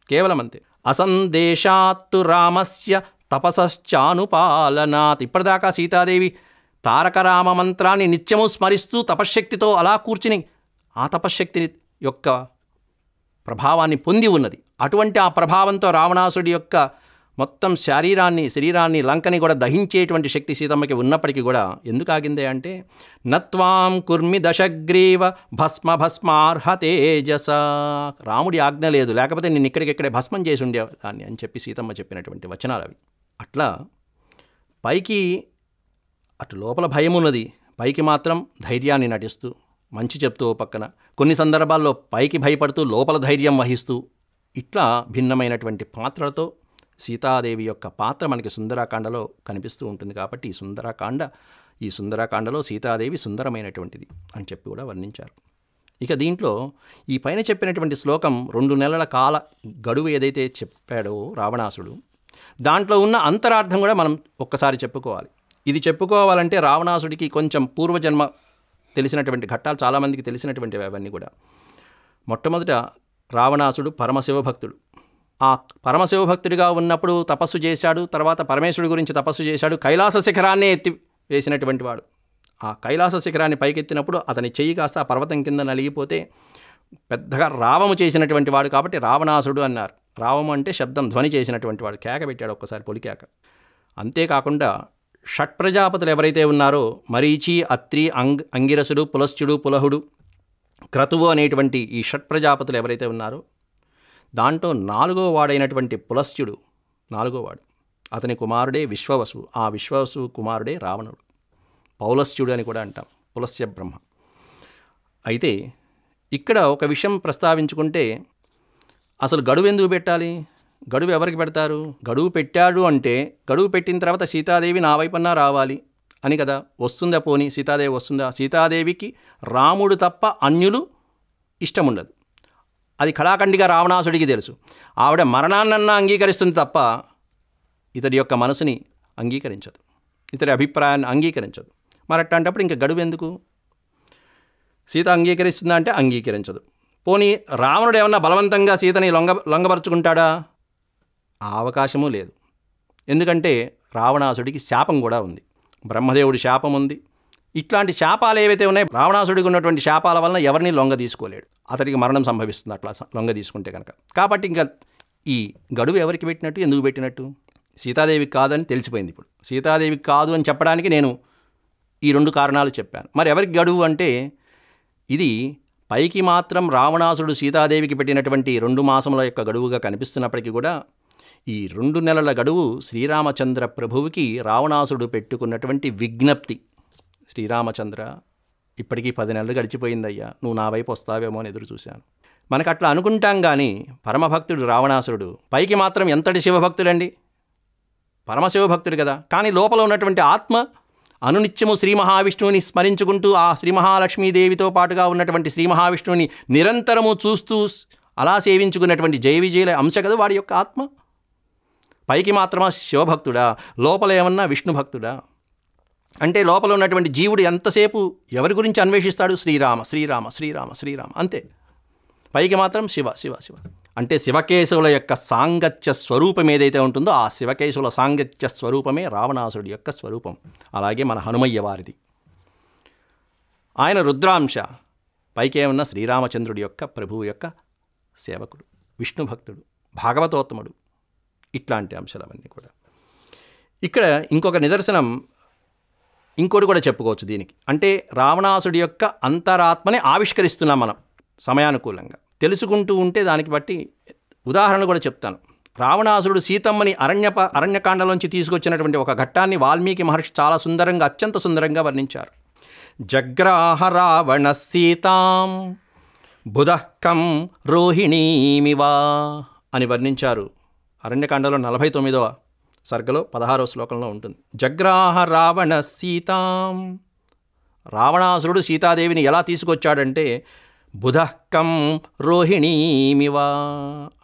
కేవలం అంతే. అసందేశాత్తు రామస్య తపసశ్చానుపాలనాత్. ఇప్పటిదాకా సీతాదేవి తారక రామ మంత్రాన్ని నిత్యము స్మరిస్తూ తపశ్శక్తితో అలా కూర్చుని ఆ తపశ్శక్తిని యొక్క ప్రభావాన్ని పొంది ఉన్నది. అటువంటి ఆ ప్రభావంతో రావణాసుడి యొక్క మొత్తం శరీరాన్ని లంకని కూడా దహించేటువంటి శక్తి సీతమ్మకి ఉన్నప్పటికీ కూడా ఎందుకు ఆగిందే అంటే నత్వాం కుర్మి దశగ్రీవ భస్మార్హ తేజస. రాముడి ఆజ్ఞ లేదు, లేకపోతే నేను ఇక్కడికిక్కడే భస్మం చేసి ఉండేదాన్ని అని చెప్పి సీతమ్మ చెప్పినటువంటి వచనాలు అవి. అట్లా పైకి అటు లోపల భయం ఉన్నది, పైకి మాత్రం ధైర్యాన్ని నటిస్తూ మంచి చెప్తూ పక్కన, కొన్ని సందర్భాల్లో పైకి భయపడుతూ లోపల ధైర్యం వహిస్తూ, ఇట్లా భిన్నమైనటువంటి పాత్రలతో సీతాదేవి యొక్క పాత్ర మనకి సుందరాకాండలో కనిపిస్తూ ఉంటుంది. కాబట్టి ఈ సుందరాకాండలో సీతాదేవి సుందరమైనటువంటిది అని చెప్పి కూడా వర్ణించారు. ఇక దీంట్లో ఈ పైన చెప్పినటువంటి శ్లోకం 2 నెలల కాల గడువు ఏదైతే చెప్పాడో రావణాసుడు, దాంట్లో ఉన్న అంతరార్థం కూడా మనం ఒక్కసారి చెప్పుకోవాలి. ఇది చెప్పుకోవాలంటే రావణాసుడికి కొంచెం పూర్వజన్మ తెలిసినటువంటి ఘట్టాలు చాలామందికి తెలిసినటువంటివి అవన్నీ కూడా. మొట్టమొదట రావణాసుడు పరమశివభక్తుడు. ఆ పరమశివభక్తుడిగా ఉన్నప్పుడు తపస్సు చేశాడు, తర్వాత పరమేశ్వరుడి గురించి తపస్సు చేశాడు, కైలాస శిఖరాన్నే ఎత్తి వేసినటువంటి వాడు. ఆ కైలాస శిఖరాన్ని పైకెత్తినప్పుడు అతని చెయ్యి కాస్త ఆ పర్వతం కింద నలిగిపోతే పెద్దగా రావము చేసినటువంటి వాడు కాబట్టి రావణాసుడు అన్నారు. రావము అంటే శబ్దం, ధ్వని చేసినటువంటి వాడు, కేక పెట్టాడు ఒక్కసారి, పొలికేక. అంతేకాకుండా షట్ప్రజాపతులు ఎవరైతే ఉన్నారో మరీచి, అత్రి, అంగిరసుడు, పులశ్చుడు, పులహుడు, క్రతువు అనేటువంటి ఈ షట్ప్రజాపతులు ఎవరైతే ఉన్నారో దాంట్లో 4వ వాడైనటువంటి పులశ్చుడు 4వ వాడు, అతని కుమారుడే విశ్వవసువు. ఆ విశ్వవసువు కుమారుడే రావణుడు. పౌలశ్చుడు అని కూడా అంటాం, పులస్య బ్రహ్మ. అయితే ఇక్కడ ఒక విషయం ప్రస్తావించుకుంటే అసలు గడువు ఎందుకు పెట్టాలి? గడువు ఎవరికి పెడతారు? గడువు పెట్టాడు అంటే గడువు పెట్టిన తర్వాత సీతాదేవి నా వైపున్నా రావాలి అని కదా. వస్తుందా? పోనీ సీతాదేవి వస్తుందా? సీతాదేవికి రాముడు తప్ప అన్యులు ఇష్టం ఉండదు. అది కళాఖండిగా రావణాసుడికి తెలుసు. ఆవిడ మరణాన్నన్నా అంగీకరిస్తుంది తప్ప ఇతడి యొక్క మనసుని అంగీకరించదు, ఇతడి అభిప్రాయాన్ని అంగీకరించదు. మరి అట్లాంటప్పుడు ఇంకా గడువు ఎందుకు? సీత అంగీకరిస్తుందా అంటే అంగీకరించదు. పోనీ రావణుడు ఏమన్నా బలవంతంగా సీతని లొంగపరుచుకుంటాడా? ఆ అవకాశమూ లేదు. ఎందుకంటే రావణాసుడికి శాపం కూడా ఉంది, బ్రహ్మదేవుడి శాపం ఉంది. ఇట్లాంటి శాపాలు ఏవైతే ఉన్నాయో రావణాసుడికి ఉన్నటువంటి శాపాల వలన ఎవరిని లొంగ తీసుకోలేడు, అతడికి మరణం సంభవిస్తుంది అట్లా లొంగ తీసుకుంటే కనుక. కాబట్టి ఇంకా ఈ గడువు ఎవరికి పెట్టినట్టు, ఎందుకు పెట్టినట్టు? సీతాదేవికి కాదని తెలిసిపోయింది. ఇప్పుడు సీతాదేవికి కాదు అని చెప్పడానికి నేను ఈ 2 కారణాలు చెప్పాను. మరి ఎవరికి గడువు అంటే ఇది పైకి మాత్రం రావణాసుడు సీతాదేవికి పెట్టినటువంటి 2 మాసముల యొక్క గడువుగా కనిపిస్తున్నప్పటికీ కూడా ఈ 2 నెలల గడువు శ్రీరామచంద్ర ప్రభువుకి రావణాసుడు పెట్టుకున్నటువంటి విజ్ఞప్తి. శ్రీరామచంద్ర, ఇప్పటికీ 10 నెలలు గడిచిపోయిందయ్యా, నువ్వు నా వైపు వస్తావేమో అని ఎదురు చూశాను. మనకు అట్లా అనుకుంటాం కానీ పరమభక్తుడు రావణాసురుడు పైకి మాత్రం ఎంతటి శివభక్తుడండి, పరమశివభక్తుడు కదా. కానీ లోపల ఉన్నటువంటి ఆత్మ అనునిత్యము శ్రీ మహావిష్ణువుని స్మరించుకుంటూ ఆ శ్రీ మహాలక్ష్మీదేవితో పాటుగా ఉన్నటువంటి శ్రీ మహావిష్ణువుని నిరంతరము చూస్తూ అలా సేవించుకున్నటువంటి జయ విజయుల అంశ కదా వాడి యొక్క ఆత్మ. పైకి మాత్రమా శివభక్తుడా, లోపల ఏమన్నా విష్ణు భక్తుడా? అంటే లోపల ఉన్నటువంటి జీవుడు ఎంతసేపు ఎవరి గురించి అన్వేషిస్తాడు? శ్రీరామ శ్రీరామ శ్రీరామ శ్రీరామ, అంతే. పైకి మాత్రం శివ శివ శివ. అంటే శివకేశవుల యొక్క సాంగత్య స్వరూపం ఏదైతే ఉంటుందో ఆ శివకేశవుల సాంగత్య స్వరూపమే రావణాసురుడి యొక్క స్వరూపం. అలాగే మన హనుమయ్య వారిది. ఆయన రుద్రాంశ, పైకేమన్నా శ్రీరామచంద్రుడి యొక్క ప్రభువు యొక్క సేవకుడు, విష్ణు భక్తుడు, భాగవతోత్తముడు, ఇట్లాంటి అంశాలు అవన్నీ కూడా. ఇక్కడ ఇంకొక నిదర్శనం ఇంకోటి కూడా చెప్పుకోవచ్చు దీనికి. అంటే రావణాసుడి యొక్క అంతరాత్మని ఆవిష్కరిస్తున్నాం మనం సమయానుకూలంగా. తెలుసుకుంటూ ఉంటే దానికి బట్టి ఉదాహరణ కూడా చెప్తాను. రావణాసురుడు సీతమ్మని అరణ్యకాండలోంచి తీసుకొచ్చినటువంటి ఒక ఘట్టాన్ని వాల్మీకి మహర్షి చాలా సుందరంగా, అత్యంత సుందరంగా వర్ణించారు. జగ్రాహ రావణ సీతాం బుధకం రోహిణీమివా అని వర్ణించారు. అరణ్యకాండలో 49వ సర్గలో 16వ శ్లోకంలో ఉంటుంది. జగ్రాహ రావణ సీతాం, రావణాసురుడు సీతాదేవిని ఎలా తీసుకొచ్చాడంటే బుధః కం రోహిణీమివ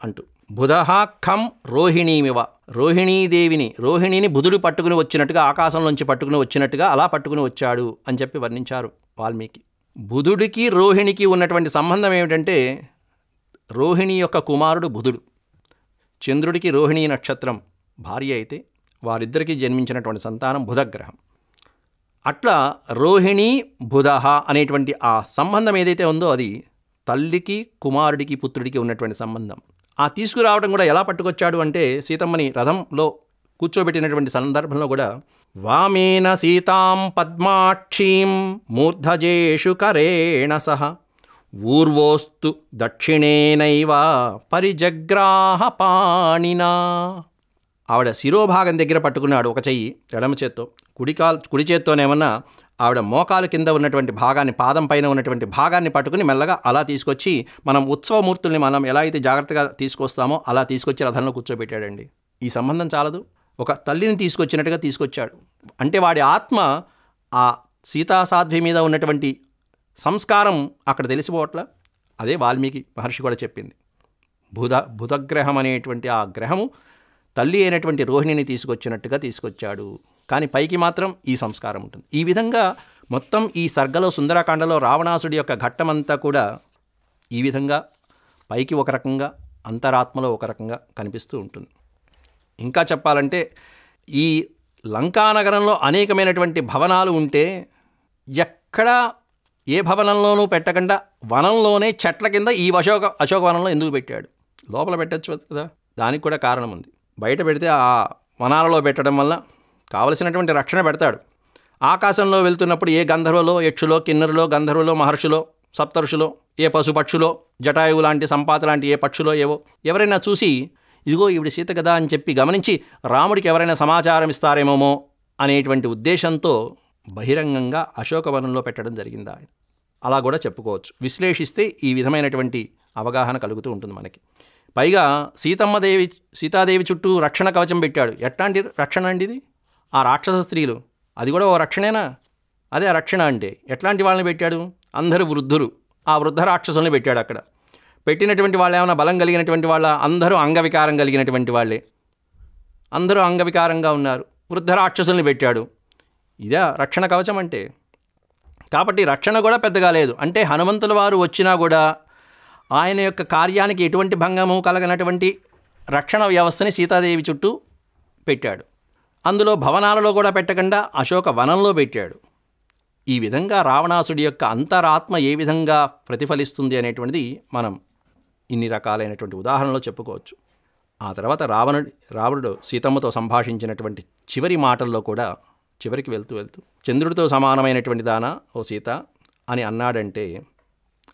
అంటూ, బుధః ఖం రోహిణీమివ, రోహిణీని బుధుడు పట్టుకుని వచ్చినట్టుగా, ఆకాశంలోంచి పట్టుకుని వచ్చినట్టుగా అలా పట్టుకుని వచ్చాడు అని చెప్పి వర్ణించారు వాల్మీకి. బుధుడికి రోహిణికి ఉన్నటువంటి సంబంధం ఏమిటంటే, రోహిణి యొక్క కుమారుడు బుధుడు, చంద్రుడికి రోహిణీ నక్షత్రం భార్య అయితే వారిద్దరికీ జన్మించినటువంటి సంతానం బుధగ్రహం. అట్లా రోహిణి బుధః అనేటువంటి ఆ సంబంధం ఏదైతే ఉందో అది తల్లికి కుమారుడికి పుత్రుడికి ఉన్నటువంటి సంబంధం. ఆ తీసుకురావడం కూడా ఎలా పట్టుకొచ్చాడు అంటే, సీతమ్మని రథంలో కూర్చోబెట్టినటువంటి సందర్భంలో కూడా వామేన సీతాం పద్మాక్షీం మూర్ధజేషు కరేణ సహ ఊర్వోస్తు దక్షిణేనైవ పరిజగ్రాహ పాణినా. ఆవిడ శిరోభాగం దగ్గర పట్టుకున్నాడు ఒక చెయ్యి ఎడమ చేత్తో, కుడి చేత్తోనేమన్నా ఆవిడ మోకాలు కింద ఉన్నటువంటి భాగాన్ని, పాదం పైన ఉన్నటువంటి భాగాన్ని పట్టుకుని మెల్లగా అలా తీసుకొచ్చి, మనం ఉత్సవమూర్తుల్ని మనం ఎలా అయితే జాగ్రత్తగా తీసుకొస్తామో అలా తీసుకొచ్చి రథంలో కూర్చోబెట్టాడండి. ఈ సంబంధం చాలదు, ఒక తల్లిని తీసుకొచ్చినట్టుగా తీసుకొచ్చాడు. అంటే వాడి ఆత్మ ఆ సీతాసాధ్వి మీద ఉన్నటువంటి సంస్కారం అక్కడ తెలిసిపోవట్ల. అదే వాల్మీకి మహర్షి కూడా చెప్పింది. బుధగ్రహం అనేటువంటి ఆ గ్రహము తల్లి అయినటువంటి రోహిణిని తీసుకొచ్చినట్టుగా తీసుకొచ్చాడు. కానీ పైకి మాత్రం ఈ సంస్కారం ఉంటుంది. ఈ విధంగా మొత్తం ఈ సర్గలో, సుందరకాండలో రావణాసుడి యొక్క ఘట్టమంతా కూడా ఈ విధంగా పైకి ఒక రకంగా, అంతరాత్మలో ఒక రకంగా కనిపిస్తూ ఉంటుంది. ఇంకా చెప్పాలంటే ఈ లంకానగరంలో అనేకమైనటువంటి భవనాలు ఉంటే ఎక్కడా ఏ భవనంలోనూ పెట్టకుండా వనంలోనే చెట్ల కింద ఈ అశోకవనంలో ఎందుకు పెట్టాడు? లోపల పెట్టచ్చు కదా, దానికి కూడా కారణం ఉంది. బయట పెడితే ఆ వనాలలో పెట్టడం వల్ల కావలసినటువంటి రక్షణ పెడతాడు. ఆకాశంలో వెళ్తున్నప్పుడు ఏ గంధర్వులో, యక్షులో, కిన్నరులో, గంధర్వులో, మహర్షులో, సప్తర్షులో, ఏ పశుపక్షులో, జటాయువు లాంటి, సంపాత లాంటి ఏ పక్షులో ఏవో ఎవరైనా చూసి ఇదిగో ఈవిడ సీత కదా అని చెప్పి గమనించి రాముడికి ఎవరైనా సమాచారం ఇస్తారేమో అనేటువంటి ఉద్దేశంతో బహిరంగంగా అశోకవనంలో పెట్టడం జరిగింది ఆయన. అలా కూడా చెప్పుకోవచ్చు. విశ్లేషిస్తే ఈ విధమైనటువంటి అవగాహన కలుగుతూ ఉంటుంది మనకి. పైగా సీతాదేవి చుట్టూ రక్షణ కవచం పెట్టాడు. ఎట్లాంటి రక్షణ అండి ఇది? ఆ రాక్షస స్త్రీలు, అది కూడా ఓ రక్షణేనా? అదే ఆ రక్షణ అంటే ఎట్లాంటి వాళ్ళని పెట్టాడు? అందరూ వృద్ధులు, ఆ వృద్ధ రాక్షసుల్ని పెట్టాడు అక్కడ. పెట్టినటువంటి వాళ్ళు ఏమైనా బలం కలిగినటువంటి వాళ్ళ? అందరూ అంగవికారం కలిగినటువంటి వాళ్ళే, అందరూ అంగవికారంగా ఉన్నారు. వృద్ధ రాక్షసుల్ని పెట్టాడు. ఇదే రక్షణ కవచం అంటే. కాబట్టి రక్షణ కూడా పెద్దగా లేదు. అంటే హనుమంతుల వారు వచ్చినా కూడా ఆయన యొక్క కార్యానికి ఎటువంటి భంగము కలగనటువంటి రక్షణ వ్యవస్థని సీతాదేవి చుట్టూ పెట్టాడు. అందులో భవనాలలో కూడా పెట్టకుండా అశోక వనంలో పెట్టాడు. ఈ విధంగా రావణాసుడి యొక్క అంతరాత్మ ఏ విధంగా ప్రతిఫలిస్తుంది అనేటువంటిది మనం ఇన్ని రకాలైనటువంటి ఉదాహరణలో చెప్పుకోవచ్చు. ఆ తర్వాత రావణుడు సీతమ్మతో సంభాషించినటువంటి చివరి మాటల్లో కూడా చివరికి వెళ్తూ చంద్రుడితో సమానమైనటువంటి దానా ఓ సీత అని అన్నాడంటే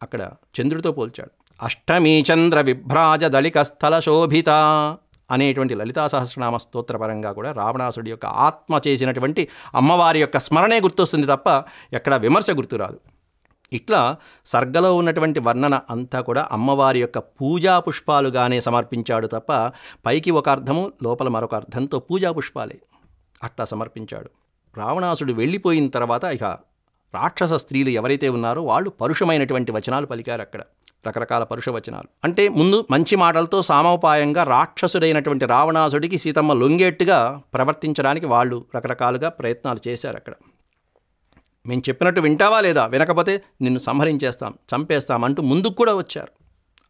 అక్కడ చంద్రుడితో పోల్చాడు. అష్టమీ చంద్ర విభ్రాజ దళిక స్థల శోభిత అనేటువంటి లలితా సహస్రనామ స్తోత్రపరంగా కూడా రావణాసుడి యొక్క ఆత్మ చేసినటువంటి అమ్మవారి యొక్క స్మరణే గుర్తొస్తుంది తప్ప ఎక్కడ విమర్శ గుర్తురాదు. ఇట్లా సర్గలో ఉన్నటువంటి వర్ణన అంతా కూడా అమ్మవారి యొక్క పూజా పుష్పాలుగానే సమర్పించాడు తప్ప పైకి ఒక అర్థము లోపల మరొక అర్థంతో పూజా పుష్పాలే అట్లా సమర్పించాడు. రావణాసుడు వెళ్ళిపోయిన తర్వాత ఇక రాక్షస స్త్రీలు ఎవరైతే ఉన్నారో వాళ్ళు పరుషమైనటువంటి వచనాలు పలికారు. అక్కడ రకరకాల పరుష వచనాలు అంటే ముందు మంచి మాటలతో సామోపాయంగా రాక్షసుడైనటువంటి రావణాసుడికి సీతమ్మ లొంగేట్టుగా ప్రవర్తించడానికి వాళ్ళు రకరకాలుగా ప్రయత్నాలు చేశారు. అక్కడ మేము చెప్పినట్టు వింటావా లేదా, వినకపోతే నిన్ను సంహరించేస్తాం, చంపేస్తాం అంటూ ముందుకు కూడా వచ్చారు.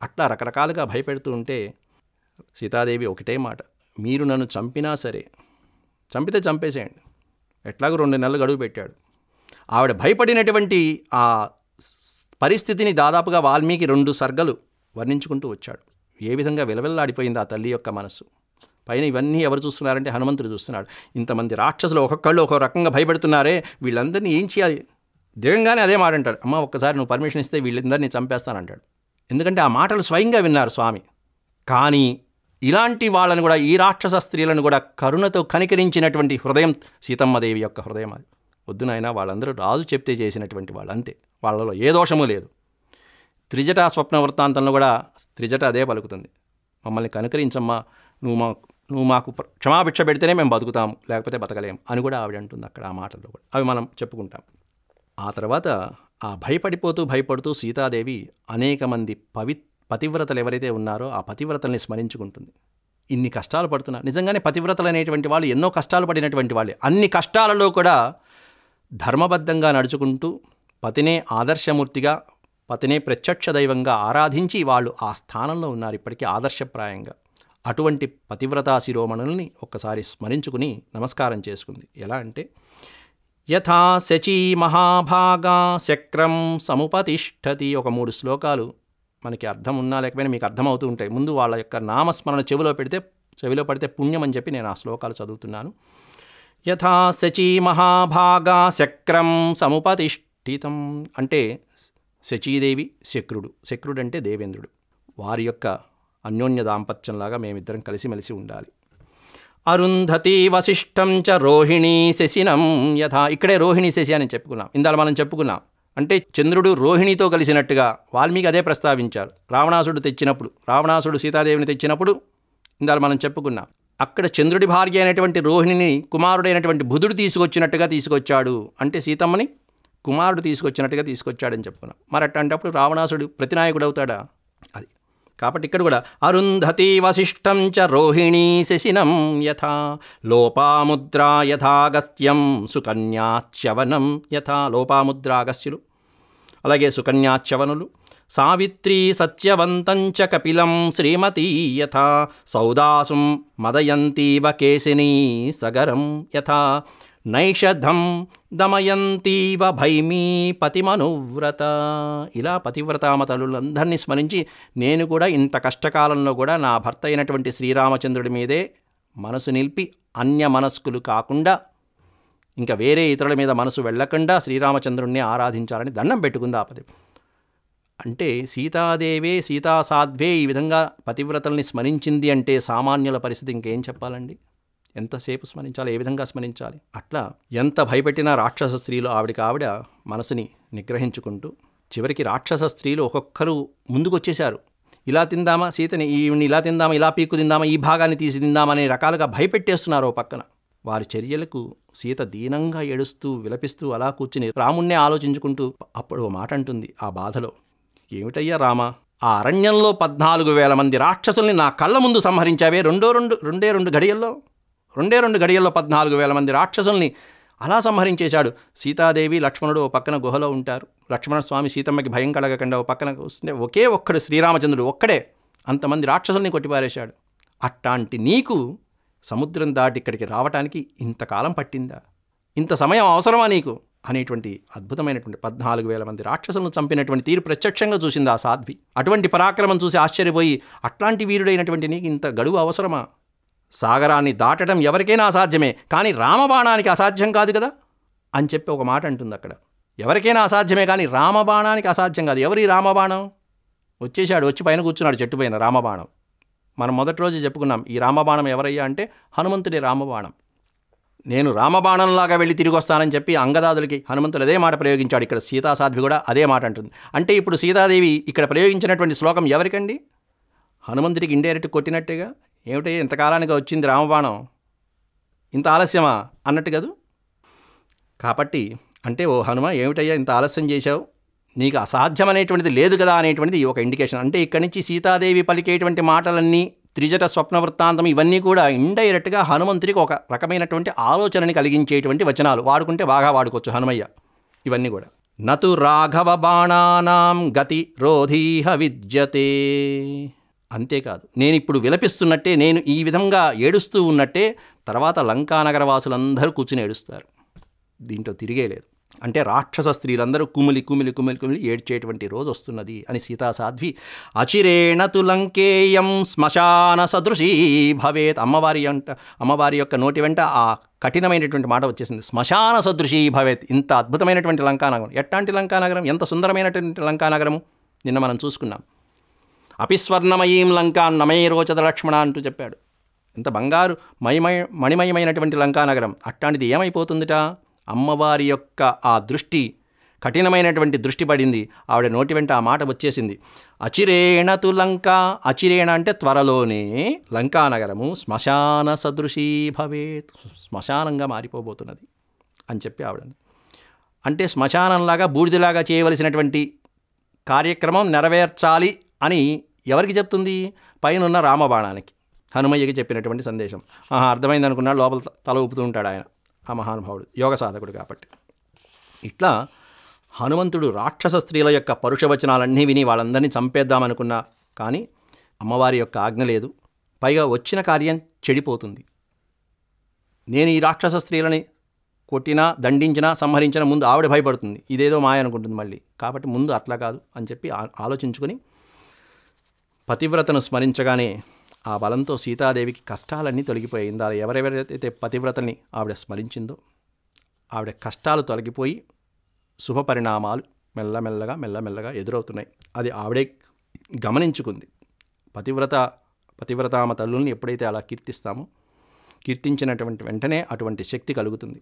అట్లా రకరకాలుగా భయపెడుతూ ఉంటే సీతాదేవి ఒకటే మాట, మీరు నన్ను చంపినా సరే, చంపితే చంపేసేయండి, ఎట్లాగో 2 నెలలు గడువు పెట్టాడు. ఆవిడ భయపడినటువంటి ఆ పరిస్థితిని దాదాపుగా వాల్మీకి 2 సర్గలు వర్ణించుకుంటూ వచ్చాడు. ఏ విధంగా విలవిల్లాడిపోయింది ఆ తల్లి యొక్క మనస్సు. పైన ఇవన్నీ ఎవరు చూస్తున్నారంటే హనుమంతుడు చూస్తున్నాడు. ఇంతమంది రాక్షసులు ఒక్కొక్కళ్ళు ఒక రకంగా భయపెడుతున్నారే, వీళ్ళందరినీ ఏం చేయాలి? దిగంగానే అదే మాట అంటాడు, అమ్మ ఒక్కసారి నువ్వు పర్మిషన్ ఇస్తే వీళ్ళందరినీ చంపేస్తానంటాడు. ఎందుకంటే ఆ మాటలు స్వయంగా విన్నారు స్వామి. కానీ ఇలాంటి వాళ్ళని కూడా, ఈ రాక్షస స్త్రీలను కూడా కరుణతో కనికరించినటువంటి హృదయం సీతమ్మదేవి యొక్క హృదయం. అది వద్దు నాయనా, వాళ్ళందరూ రాజు చెప్తే చేసినటువంటి వాళ్ళు అంతే, వాళ్ళలో ఏ దోషము లేదు. త్రిజట స్వప్న వృత్తాంతంలో కూడా త్రిజట అదే పలుకుతుంది, మమ్మల్ని కనుకరించమ్మా, నువ్వు మా నువ్వు మాకు క్షమాభిక్ష పెడితేనే మేము బతుకుతాము, లేకపోతే బతకలేము అని కూడా ఆవిడ అంటుంది అక్కడ ఆ మాటల్లో కూడా. అవి మనం చెప్పుకుంటాం. ఆ తర్వాత ఆ భయపడుతూ సీతాదేవి అనేక మంది పతివ్రతలు ఎవరైతే ఉన్నారో ఆ పతివ్రతల్ని స్మరించుకుంటుంది. ఇన్ని కష్టాలు పడుతున్నారు. నిజంగానే పతివ్రతలు అనేటువంటి వాళ్ళు ఎన్నో కష్టాలు పడినటువంటి వాళ్ళే. అన్ని కష్టాలలో కూడా ధర్మబద్ధంగా నడుచుకుంటూ పతినే ఆదర్శమూర్తిగా, పతినే ప్రత్యక్ష దైవంగా ఆరాధించి వాళ్ళు ఆ స్థానంలో ఉన్నారు ఇప్పటికీ ఆదర్శప్రాయంగా. అటువంటి పతివ్రతా శిరోమణుల్ని ఒక్కసారి స్మరించుకుని నమస్కారం చేసుకుంది. ఎలా అంటే యథా శచీ మహాభాగా శక్రం సముపతిష్ఠతి. ఒక 3 శ్లోకాలు మనకి అర్థం ఉన్నా లేకపోయినా మీకు అర్థమవుతూ ఉంటాయి. ముందు వాళ్ళ యొక్క నామస్మరణ చెవిలో పడితే పుణ్యం అని చెప్పి నేను ఆ శ్లోకాలు చదువుతున్నాను. యథా శచీ మహాభాగా శక్రం సముపతిష్ఠితం అంటే శచీదేవి శక్రుడు అంటే దేవేంద్రుడు. వారి యొక్క అన్యోన్య దాంపత్యంలాగా మేమిద్దరం కలిసిమెలిసి ఉండాలి. అరుంధతి వశిష్టం చ రోహిణీ శశినం యథా. ఇక్కడే రోహిణీ శశి అని చెప్పుకున్నాం. ఇందాక మనం చెప్పుకున్నాం. అంటే చంద్రుడు రోహిణితో కలిసినట్టుగా వాల్మీకి అదే ప్రస్తావించారు. రావణాసుడు సీతాదేవిని తెచ్చినప్పుడు ఇందాక మనం చెప్పుకున్నాం. అక్కడ చంద్రుడి భార్య అయినటువంటి రోహిణిని కుమారుడైనటువంటి బుధుడు తీసుకొచ్చినట్టుగా తీసుకొచ్చాడు. అంటే సీతమ్మని కుమారుడు తీసుకొచ్చినట్టుగా తీసుకొచ్చాడని చెప్పుకున్నాం. మరి అట్లాంటప్పుడు రావణాసుడు ప్రతినాయకుడు అవుతాడా? అది కాబట్టి ఇక్కడ కూడా అరుంధతి వశిష్టం చ రోహిణీ శశినం యథా లోపాముద్రా యథాగస్త్యం సుకన్యాచ్యవనం యథా. లోపాముద్రాగస్యులు అలాగే సుకన్యాచ్యవనులు. సావిత్రీ సత్యవంతంచ కపిలం శ్రీమతీ యథా సౌదాసుం మదయంతీవ కేశినీ సగరం యథా నైషధం దమయంతీవ భైమీ పతిమనువ్రత. ఇలా పతివ్రతామతలులందరినీ స్మరించి నేను కూడా ఇంత కష్టకాలంలో కూడా నా భర్త అయినటువంటి శ్రీరామచంద్రుడి మీదే మనసు నిలిపి అన్య మనస్కులు కాకుండా ఇంకా వేరే ఇతరుల మీద మనసు వెళ్ళకుండా శ్రీరామచంద్రుడిని ఆరాధించాలని దండం పెట్టుకుంది ఆ పతి. అంటే సీతాసాధ్వే ఈ విధంగా పతివ్రతల్ని స్మరించింది అంటే సామాన్యుల పరిస్థితి ఇంకేం చెప్పాలండి? ఎంతసేపు స్మరించాలి, ఏ విధంగా స్మరించాలి? అట్లా ఎంత భయపెట్టినా రాక్షస స్త్రీలు ఆవిడ మనసుని నిగ్రహించుకుంటూ చివరికి రాక్షస స్త్రీలు ఒక్కొక్కరు ముందుకొచ్చేశారు. ఇలా తిందామా సీతని, ఈవిని ఇలా తిందామా, ఇలా పీక్కు తిందామా, ఈ భాగాన్ని తీసి తిందామా అనే రకాలుగా భయపెట్టేస్తున్నారు. ఓ పక్కన వారి చర్యలకు సీత దీనంగా ఏడుస్తూ విలపిస్తూ అలా కూర్చుని రాముణ్ణే ఆలోచించుకుంటూ అప్పుడు ఓ మాట అంటుంది ఆ బాధలో, ఏమిటయ్యా రామా, ఆ అరణ్యంలో 14,000 మంది రాక్షసుల్ని నా కళ్ళ ముందు సంహరించావే. రెండే రెండు గడియల్లో 14,000 మంది రాక్షసుల్ని అలా సంహరించేశాడు. సీతాదేవి లక్ష్మణుడు ఓ పక్కన గుహలో ఉంటారు. లక్ష్మణస్వామి సీతమ్మకి భయం కలగకుండా ఓ పక్కన వస్తే ఒకే ఒక్కడు శ్రీరామచంద్రుడు ఒక్కడే అంతమంది రాక్షసుల్ని కొట్టిపారేశాడు. అట్లాంటి నీకు సముద్రం దాటి ఇక్కడికి రావటానికి ఇంతకాలం పట్టిందా? ఇంత సమయం అవసరమా నీకు అనేటువంటి అద్భుతమైనటువంటి 14,000 మంది రాక్షసులను చంపినటువంటి తీరు ప్రత్యక్షంగా చూసింది ఆ సాధ్వి. అటువంటి పరాక్రమం చూసి ఆశ్చర్యపోయి అట్లాంటి వీరుడైనటువంటి నీకు ఇంత గడువు అవసరమా? సాగరాన్ని దాటడం ఎవరికైనా అసాధ్యమే, కానీ రామబాణానికి అసాధ్యం కాదు కదా అని చెప్పి ఒక మాట అంటుంది అక్కడ. ఎవరికైనా అసాధ్యమే కానీ రామబాణానికి అసాధ్యం కాదు. ఎవరి రామబాణం? వచ్చేశాడు, వచ్చి పైన కూర్చున్నాడు చెట్టు పైన రామబాణం. మనం మొదటి రోజు చెప్పుకున్నాం ఈ రామబాణం ఎవరయ్యా అంటే హనుమంతుడి రామబాణం. నేను రామబాణంలాగా వెళ్ళి తిరిగి వస్తానని చెప్పి అంగదాదులకి హనుమంతుడు అదే మాట ప్రయోగించాడు. ఇక్కడ సీతాసాధ్వి కూడా అదే మాట అంటుంది. అంటే ఇప్పుడు సీతాదేవి ఇక్కడ ప్రయోగించినటువంటి శ్లోకం ఎవరికండి? హనుమంతుడికి ఇండైరెక్ట్ కొట్టినట్టుగా. ఏమిటి ఇంతకాలానికి వచ్చింది రామబాణం, ఇంత ఆలస్యమా అన్నట్టు కదూ. కాబట్టి అంటే ఓ హనుమ ఏమిటయ్యా ఇంత ఆలస్యం చేశావు, నీకు అసాధ్యం అనేటువంటిది లేదు కదా అనేటువంటిది ఒక ఇండికేషన్. అంటే ఇక్కడి నుంచి సీతాదేవి పలికేటువంటి మాటలన్నీ త్రిజట స్వప్న వృత్తాంతం ఇవన్నీ కూడా ఇండైరెక్ట్గా హనుమంతుడికి ఒక రకమైనటువంటి ఆలోచనని కలిగించేటువంటి వచనాలు. వాడుకుంటే బాగా వాడుకోవచ్చు హనుమయ్య ఇవన్నీ కూడా. నతు రాఘవ బాణానాం గతి రోధీహ విద్యతే. అంతేకాదు నేను ఇప్పుడు విలపిస్తున్నట్టే, నేను ఈ విధంగా ఏడుస్తూ ఉన్నట్టే తర్వాత లంకానగరవాసులందరూ కూర్చుని ఏడుస్తారు. దీంట్లో తిరిగే లేదు. అంటే రాక్షస స్త్రీలందరూ కుమిలి ఏడ్చేటువంటి రోజు వస్తున్నది అని సీతాసాధ్వి అచిరేణ తు లంకేయం శ్మశాన సదృశీ భవేత్. అమ్మవారి యొక్క నోటి వెంట ఆ కఠినమైనటువంటి మాట వచ్చేసింది, శ్మశాన సదృశీ భవేత్. ఇంత అద్భుతమైనటువంటి లంకానగరం. ఎట్లాంటి లంకానగరం, ఎంత సుందరమైనటువంటి లంకానగరము నిన్న మనం చూసుకున్నాం. అపిస్వర్ణమయీం లంకా నమే రోచద లక్ష్మణ అంటూ చెప్పాడు. ఎంత బంగారు మణిమయమైనటువంటి లంకానగరం. అట్లాంటిది ఏమైపోతుందిట? అమ్మవారి యొక్క ఆ దృష్టి కఠినమైనటువంటి దృష్టి పడింది. ఆవిడ నోటి వెంట ఆ మాట వచ్చేసింది. అచిరేణ తు లంక, అచిరేణ అంటే త్వరలోనే లంకానగరము శ్మశాన సదృశీ భవేత్, శ్మశానంగా మారిపోబోతున్నది అని చెప్పి ఆవిడ. అంటే శ్మశానంలాగా బూడిదలాగా చేయవలసినటువంటి కార్యక్రమం నెరవేర్చాలి అని ఎవరికి చెప్తుంది? పైనున్న రామబాణానికి, హనుమయ్యకి చెప్పినటువంటి సందేశం. అర్థమైంది అనుకున్నాడు, లోపల తల ఊపుతూ ఉంటాడు ఆయన, ఆ మహానుభావుడు, యోగ సాధకుడు కాబట్టి. ఇట్లా హనుమంతుడు రాక్షస స్త్రీల యొక్క పరుషవచనాలన్నీ విని వాళ్ళందరినీ చంపేద్దామనుకున్నా కానీ అమ్మవారి యొక్క ఆజ్ఞ లేదు. పైగా వచ్చిన కార్యం చెడిపోతుంది. నేను ఈ రాక్షస స్త్రీలని కొట్టినా, దండించినా, సంహరించినా ముందు ఆవిడ భయపడుతుంది, ఇదేదో మాయ అనుకుంటుంది మళ్ళీ. కాబట్టి ముందు అట్లా కాదు అని చెప్పి ఆలోచించుకొని పతివ్రతను స్మరించగానే ఆ బలంతో సీతాదేవికి కష్టాలన్నీ తొలగిపోయాయి. ఇందా ఎవరెవరైతే పతివ్రతని ఆవిడ స్మరించిందో ఆవిడ కష్టాలు తొలగిపోయి శుభపరిణామాలు మెల్లమెల్లగా ఎదురవుతున్నాయి. అది ఆవిడే గమనించుకుంది. పతివ్రతామ తల్లుల్ని ఎప్పుడైతే అలా కీర్తిస్తామో, కీర్తించినటువంటి వెంటనే అటువంటి శక్తి కలుగుతుంది.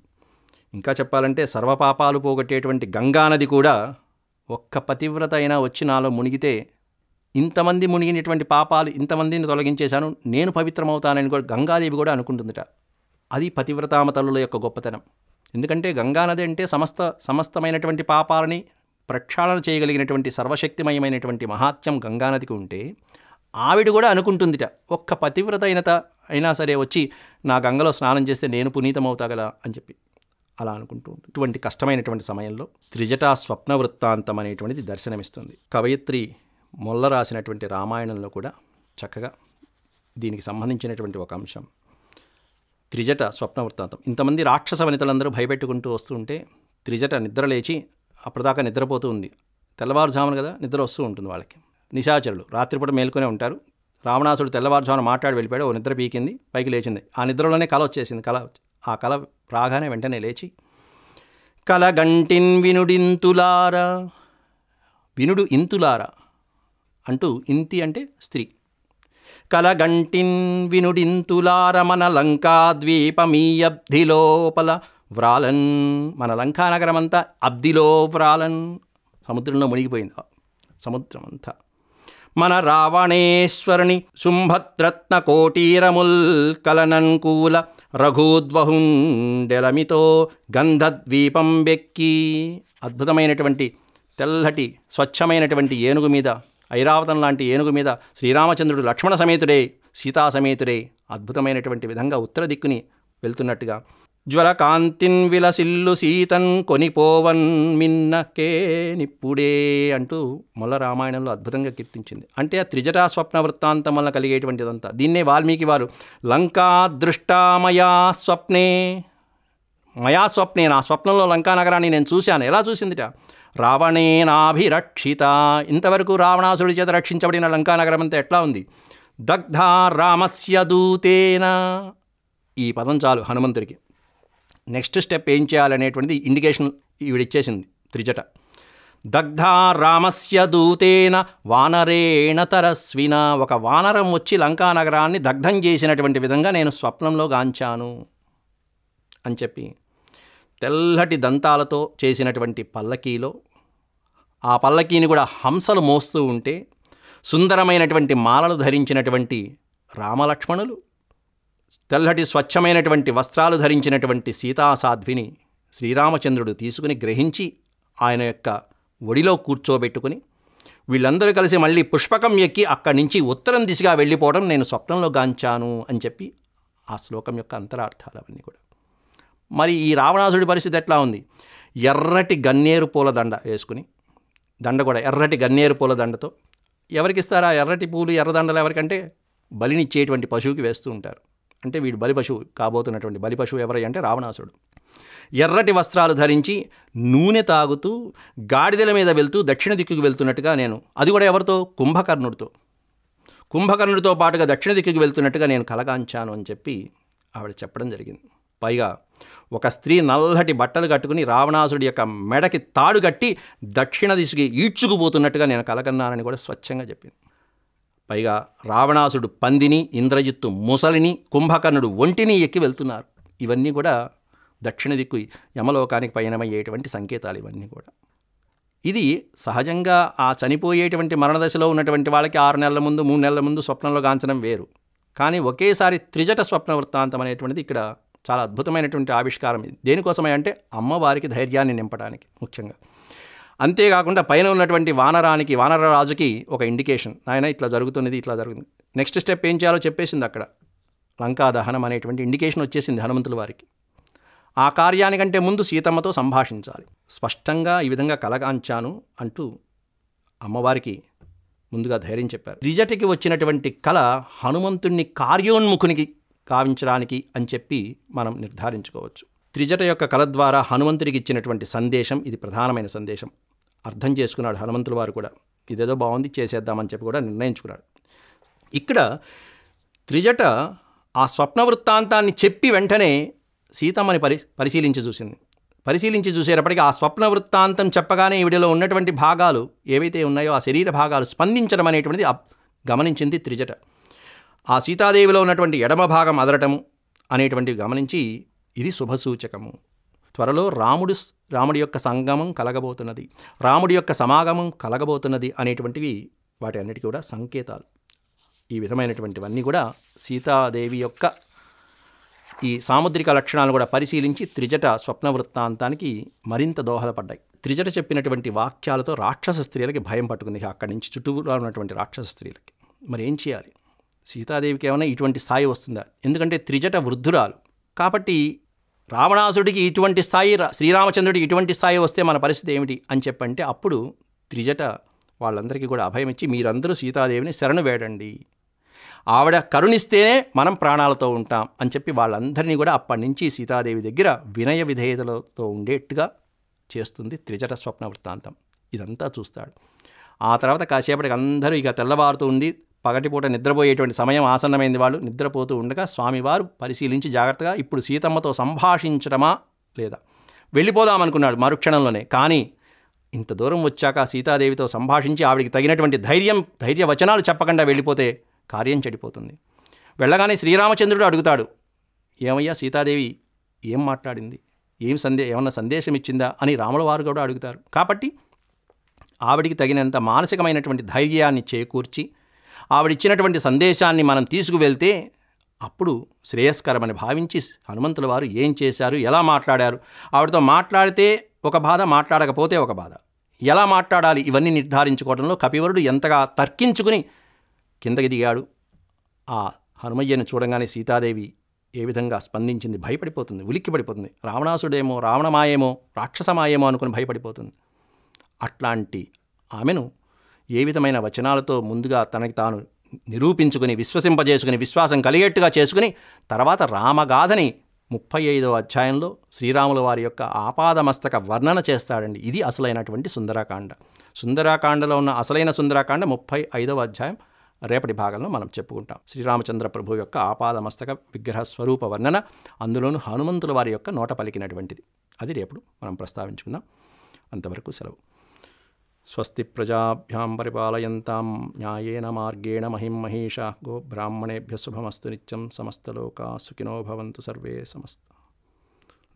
ఇంకా చెప్పాలంటే సర్వపాపాలు పోగొట్టేటువంటి గంగానది కూడా ఒక్క పతివ్రత అయినా వచ్చి నాలో మునిగితే, ఇంతమంది మునిగినటువంటి పాపాలు ఇంతమందిని తొలగించేశాను, నేను పవిత్రమవుతానని కూడా గంగాదేవి కూడా అనుకుంటుందిట. అది పతివ్రతామ తల్లుల యొక్క గొప్పతనం. ఎందుకంటే గంగానది అంటే సమస్తమైనటువంటి పాపాలని ప్రక్షాళన చేయగలిగినటువంటి సర్వశక్తిమయమైనటువంటి మహాత్యం గంగానదికి ఉంటే, ఆవిడ కూడా అనుకుంటుందిట, ఒక్క పతివ్రత అయినా సరే వచ్చి నా గంగలో స్నానం చేస్తే నేను పునీతమవుతా కదా అని చెప్పి అలా అనుకుంటూ ఉంటుంది. ఇటువంటి కష్టమైనటువంటి సమయంలో త్రిజటా స్వప్న వృత్తాంతం అనేటువంటిది దర్శనమిస్తుంది. కవయిత్రి మొల్ల రాసినటువంటి రామాయణంలో కూడా చక్కగా దీనికి సంబంధించినటువంటి ఒక అంశం త్రిజట స్వప్న వృత్తాంతం. ఇంతమంది రాక్షస వనితలందరూ భయపెట్టుకుంటూ వస్తుంటే త్రిజట నిద్రలేచి అప్పటిదాకా నిద్రపోతూ ఉంది. తెల్లవారుజామున కదా నిద్ర వస్తూ ఉంటుంది వాళ్ళకి. నిశాచరులు రాత్రిపూట మేల్కొనే ఉంటారు. రావణాసుడు తెల్లవారుజామున మాట్లాడి వెళ్ళిపోయాడు. ఓ నిద్ర పీకింది, పైకి లేచింది. ఆ నిద్రలోనే కల వచ్చేసింది. ఆ కల రాగానే వెంటనే లేచి కలగంటిన్ వినుడింతులారా, వినుడు ఇంతులారా అంటూ, ఇంతి అంటే స్త్రీ, కలగంటిన్ వినుడింతులార మన లంకాద్వీపమీయబ్ధిలోపల వ్రాలన్, మన లంకానగరమంతా అబ్దిలో వ్రాలన్, సముద్రంలో మునిగిపోయింది సముద్రం అంతా. మన రావణేశ్వరుని శుంభద్రత్న కోటీరముల్ కలనన్కూల రఘూద్వహుండెలమితో గంధద్వీపం బెక్కి, అద్భుతమైనటువంటి తెల్లటి స్వచ్ఛమైనటువంటి ఏనుగు మీద, ఐరావతం లాంటి ఏనుగు మీద శ్రీరామచంద్రుడు లక్ష్మణ సమేతుడే, సీతా సమేతుడే అద్భుతమైనటువంటి విధంగా ఉత్తర దిక్కుని వెళ్తున్నట్టుగా, జ్వరకాంతిన్ విలసిల్లు సీతన్ కొనిపోవన్ మిన్నకే నిప్పుడే అంటూ మొల్ల రామాయణంలో అద్భుతంగా కీర్తించింది. అంటే ఆ త్రిజటా స్వప్న వృత్తాంతం వల్ల కలిగేటువంటిదంతా. దీన్నే వాల్మీకి వారు లంకా దృష్టా మయా స్వప్నే, మయా స్వప్నే, నా స్వప్నంలో లంకానగరాన్ని నేను చూశాను. ఎలా చూసిందిట? రావణేనాభిరక్షిత, ఇంతవరకు రావణాసుడి చేత రక్షించబడిన లంకానగరం అంతా ఎట్లా ఉంది? దగ్ధా రామస్య దూతేన, ఈ పదం చాలు హనుమంతుడికి. నెక్స్ట్ స్టెప్ ఏం చేయాలనేటువంటిది ఇండికేషన్ ఈవిడిచ్చేసింది త్రిజట. దగ్ధా రామస్య దూతేన వానరేణ తరస్విన, ఒక వానరం వచ్చి లంకానగరాన్ని దగ్ధం చేసినటువంటి విధంగా నేను స్వప్నంలో గాంచాను అని చెప్పి తెల్లటి దంతాలతో చేసినటువంటి పల్లకీలో, ఆ పల్లకీని కూడా హంసలు మోస్తూ ఉంటే, సుందరమైనటువంటి మాలలు ధరించినటువంటి రామలక్ష్మణులు, తెల్లటి స్వచ్ఛమైనటువంటి వస్త్రాలు ధరించినటువంటి సీతాసాధ్విని శ్రీరామచంద్రుడు తీసుకుని గ్రహించి ఆయన యొక్క ఒడిలో కూర్చోబెట్టుకుని వీళ్ళందరూ కలిసి మళ్ళీ పుష్పకం ఎక్కి అక్కడి నుంచి ఉత్తరం దిశగా వెళ్ళిపోవడం నేను స్వప్నంలో గాంచాను అని చెప్పి ఆ శ్లోకం యొక్క అంతరార్థాలు అవన్నీ కూడా. మరి ఈ రావణాసుడి పరిస్థితి ఎట్లా ఉంది? ఎర్రటి గన్నేరు పూల దండ వేసుకుని, దండ కూడా ఎర్రటి గన్నేరు పూల దండతో, ఎవరికి ఇస్తారా ఎర్రటి పూలు ఎర్రదండలు? ఎవరికంటే బలినిచ్చేటువంటి పశువుకి వేస్తూ ఉంటారు. అంటే వీడు బలి పశువు కాబోతున్నటువంటి బలి పశువు ఎవరై అంటే రావణాసుడు. ఎర్రటి వస్త్రాలు ధరించి నూనె తాగుతూ గాడిదల మీద వెళ్తూ దక్షిణ దిక్కుకు వెళ్తున్నట్టుగా నేను, అది కూడా ఎవరితో? కుంభకర్ణుడితో పాటుగా దక్షిణ దిక్కుకు వెళ్తున్నట్టుగా నేను కలగాంచాను అని చెప్పి ఆవిడ చెప్పడం జరిగింది. పైగా ఒక స్త్రీ నల్లటి బట్టలు కట్టుకుని రావణాసుడి యొక్క మెడకి తాడు కట్టి దక్షిణ దిశకి ఈడ్చుకుపోతున్నట్టుగా నేను కలగన్నానని కూడా స్వచ్ఛంగా చెప్పింది. పైగా రావణాసుడు పందిని, ఇంద్రజిత్తు ముసలిని, కుంభకర్ణుడు ఒంటిని ఎక్కి వెళ్తున్నారు. ఇవన్నీ కూడా దక్షిణ దిక్కు యమలోకానికి పయనమయ్యేటువంటి సంకేతాలు ఇవన్నీ కూడా. ఇది సహజంగా ఆ చనిపోయేటువంటి మరణదశలో ఉన్నటువంటి వాళ్ళకి 6 నెలల ముందు 3 నెలల ముందు స్వప్నంలో గాంచడం వేరు. కానీ ఒకేసారి త్రిజట స్వప్న వృత్తాంతం అనేటువంటిది ఇక్కడ చాలా అద్భుతమైనటువంటి ఆవిష్కారం. ఇది దేనికోసమే అంటే అమ్మవారికి ధైర్యాన్ని నింపడానికి ముఖ్యంగా. అంతేకాకుండా పైన ఉన్నటువంటి వానరరాజుకి ఒక ఇండికేషన్, ఆయన ఇట్లా జరుగుతున్నది, ఇట్లా జరుగుతుంది, నెక్స్ట్ స్టెప్ ఏం చేయాలో చెప్పేసింది అక్కడ. లంకా దహనం అనేటువంటి ఇండికేషన్ వచ్చేసింది హనుమంతుల వారికి. ఆ కార్యానికంటే ముందు సీతమ్మతో సంభాషించాలి. స్పష్టంగా ఈ విధంగా కలగాంచాను అంటూ అమ్మవారికి ముందుగా ధైర్యం చెప్పారు. త్రిజటికి వచ్చినటువంటి కళ హనుమంతుణ్ణి కార్యోన్ముఖునికి కావించడానికి అని చెప్పి మనం నిర్ధారించుకోవచ్చు. త్రిజట యొక్క కళ ద్వారా హనుమంతుడికి ఇచ్చినటువంటి సందేశం ఇది ప్రధానమైన సందేశం. అర్థం చేసుకున్నాడు హనుమంతుల వారు కూడా. ఇదేదో బాగుంది, చేసేద్దామని చెప్పి కూడా నిర్ణయించుకున్నాడు. ఇక్కడ త్రిజట ఆ స్వప్న వృత్తాంతాన్ని చెప్పి వెంటనే సీతమ్మని పరిశీలించి చూసింది. పరిశీలించి చూసేటప్పటికీ ఆ స్వప్న వృత్తాంతం చెప్పగానే ఈవిడలో ఉన్నటువంటి భాగాలు ఏవైతే ఉన్నాయో ఆ శరీర భాగాలు స్పందించడం అనేటువంటిది గమనించింది త్రిజట. ఆ సీతాదేవిలో ఉన్నటువంటి ఎడమ భాగం అదరటము అనేటువంటివి గమనించి ఇది శుభసూచకము. త్వరలో రాముడి యొక్క సంగమం కలగబోతున్నది, రాముడి యొక్క సమాగమం కలగబోతున్నది అనేటువంటివి వాటి అన్నిటికీ కూడా సంకేతాలు. ఈ విధమైనటువంటివన్నీ కూడా సీతాదేవి యొక్క ఈ సాముద్రిక లక్షణాలను కూడా పరిశీలించి త్రిజట స్వప్న వృత్తాంతానికి మరింత దోహదపడ్డాయి. త్రిజట చెప్పినటువంటి వాక్యాలతో రాక్షస స్త్రీలకి భయం పట్టుకుంది. అక్కడి నుంచి చుట్టూరా ఉన్నటువంటి రాక్షస స్త్రీలకి మరి ఏం చేయాలి? సీతాదేవికి ఏమైనా ఇటువంటి స్థాయి వస్తుందా? ఎందుకంటే త్రిజట వృద్ధురాలు కాబట్టి రావణాసుడికి ఇటువంటి స్థాయి, శ్రీరామచంద్రుడికి ఇటువంటి స్థాయి వస్తే మన పరిస్థితి ఏమిటి అని చెప్పంటే అప్పుడు త్రిజట వాళ్ళందరికీ కూడా అభయం ఇచ్చి మీరందరూ సీతాదేవిని శరణు వేడండి, ఆవిడ కరుణిస్తేనే మనం ప్రాణాలతో ఉంటాం అని చెప్పి వాళ్ళందరినీ కూడా అప్పటి నుంచి సీతాదేవి దగ్గర వినయ విధేయతలతో ఉండేట్టుగా చేస్తుంది త్రిజట స్వప్న వృత్తాంతం. ఇదంతా చూస్తాడు. ఆ తర్వాత కాసేపటికి అందరూ ఇక తెల్లవారుతూ ఉంది, పగటిపూట నిద్రపోయేటువంటి సమయం ఆసన్నమైంది. వాళ్ళు నిద్రపోతూ ఉండగా స్వామివారు పరిశీలించి జాగ్రత్తగా ఇప్పుడు సీతమ్మతో సంభాషించడమా లేదా వెళ్ళిపోదామనుకున్నాడు మరుక్షణంలోనే. కానీ ఇంత దూరం వచ్చాక సీతాదేవితో సంభాషించి ఆవిడికి తగినటువంటి ధైర్య వచనాలు చెప్పకుండా వెళ్ళిపోతే కార్యం చెడిపోతుంది. వెళ్ళగానే శ్రీరామచంద్రుడు అడుగుతాడు, ఏమయ్యా సీతాదేవి ఏం మాట్లాడింది, ఏమన్నా సందేశం ఇచ్చిందా అని రాముల వారు కూడా అడుగుతారు. కాబట్టి ఆవిడికి తగినంత మానసికమైనటువంటి ధైర్యాన్ని చేకూర్చి ఆవిడిచ్చినటువంటి సందేశాన్ని మనం తీసుకువెళ్తే అప్పుడు శ్రేయస్కరమని భావించి హనుమంతుల వారు ఏం చేశారు, ఎలా మాట్లాడారు, ఆవిడతో మాట్లాడితే ఒక బాధ, మాట్లాడకపోతే ఒక బాధ, ఎలా మాట్లాడాలి ఇవన్నీ నిర్ధారించుకోవడంలో కపివరుడు ఎంతగా తర్కించుకుని కిందకి దిగాడు. ఆ హనుమయ్యను చూడంగానే సీతాదేవి ఏ విధంగా స్పందించింది, భయపడిపోతుంది, ఉలిక్కి పడిపోతుంది. రావణాసుడేమో, రావణమాయేమో, రాక్షసమాయేమో అనుకుని భయపడిపోతుంది. అట్లాంటి ఆమెను ఏ విధమైన వచనాలతో ముందుగా తనకి తాను నిరూపించుకుని విశ్వసింపజేసుకుని విశ్వాసం కలిగేట్టుగా చేసుకుని తర్వాత రామగాథని 35వ అధ్యాయంలో శ్రీరాముల వారి యొక్క ఆపాదమస్తక వర్ణన చేస్తాడండి. ఇది అసలైనటువంటి సుందరాకాండ. సుందరాకాండలో ఉన్న అసలైన సుందరాకాండ 35వ అధ్యాయం రేపటి భాగంలో మనం చెప్పుకుంటాం. శ్రీరామచంద్ర ప్రభు యొక్క ఆపాదమస్తక విగ్రహ స్వరూప వర్ణన, అందులోనూ హనుమంతుల వారి యొక్క నోట పలికినటువంటిది. అది రేపు మనం ప్రస్తావించుకుందాం. అంతవరకు సెలవు. స్వస్తి ప్రజాభ్యాం పరిపాలయంతాం న్యాయేన మార్గేణ మహిం మహేషా. గో బ్రాహ్మణేభ్య శుభమస్తు నిత్యం. సమస్తలోకా సుఖినో భవంతు. సర్వే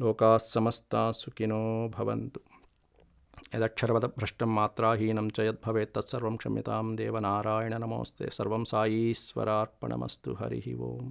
లోకా సమస్తా సుఖినో భవంతు. యదక్షరవద భ్రష్టం మాత్రాహీనం చ యద్భవేత్ తత్సర్వం క్షమ్యతాం దేవనారాయణ నమోస్తే. సర్వం సాయీశ్వరార్పణమస్తు. హరి ఓం.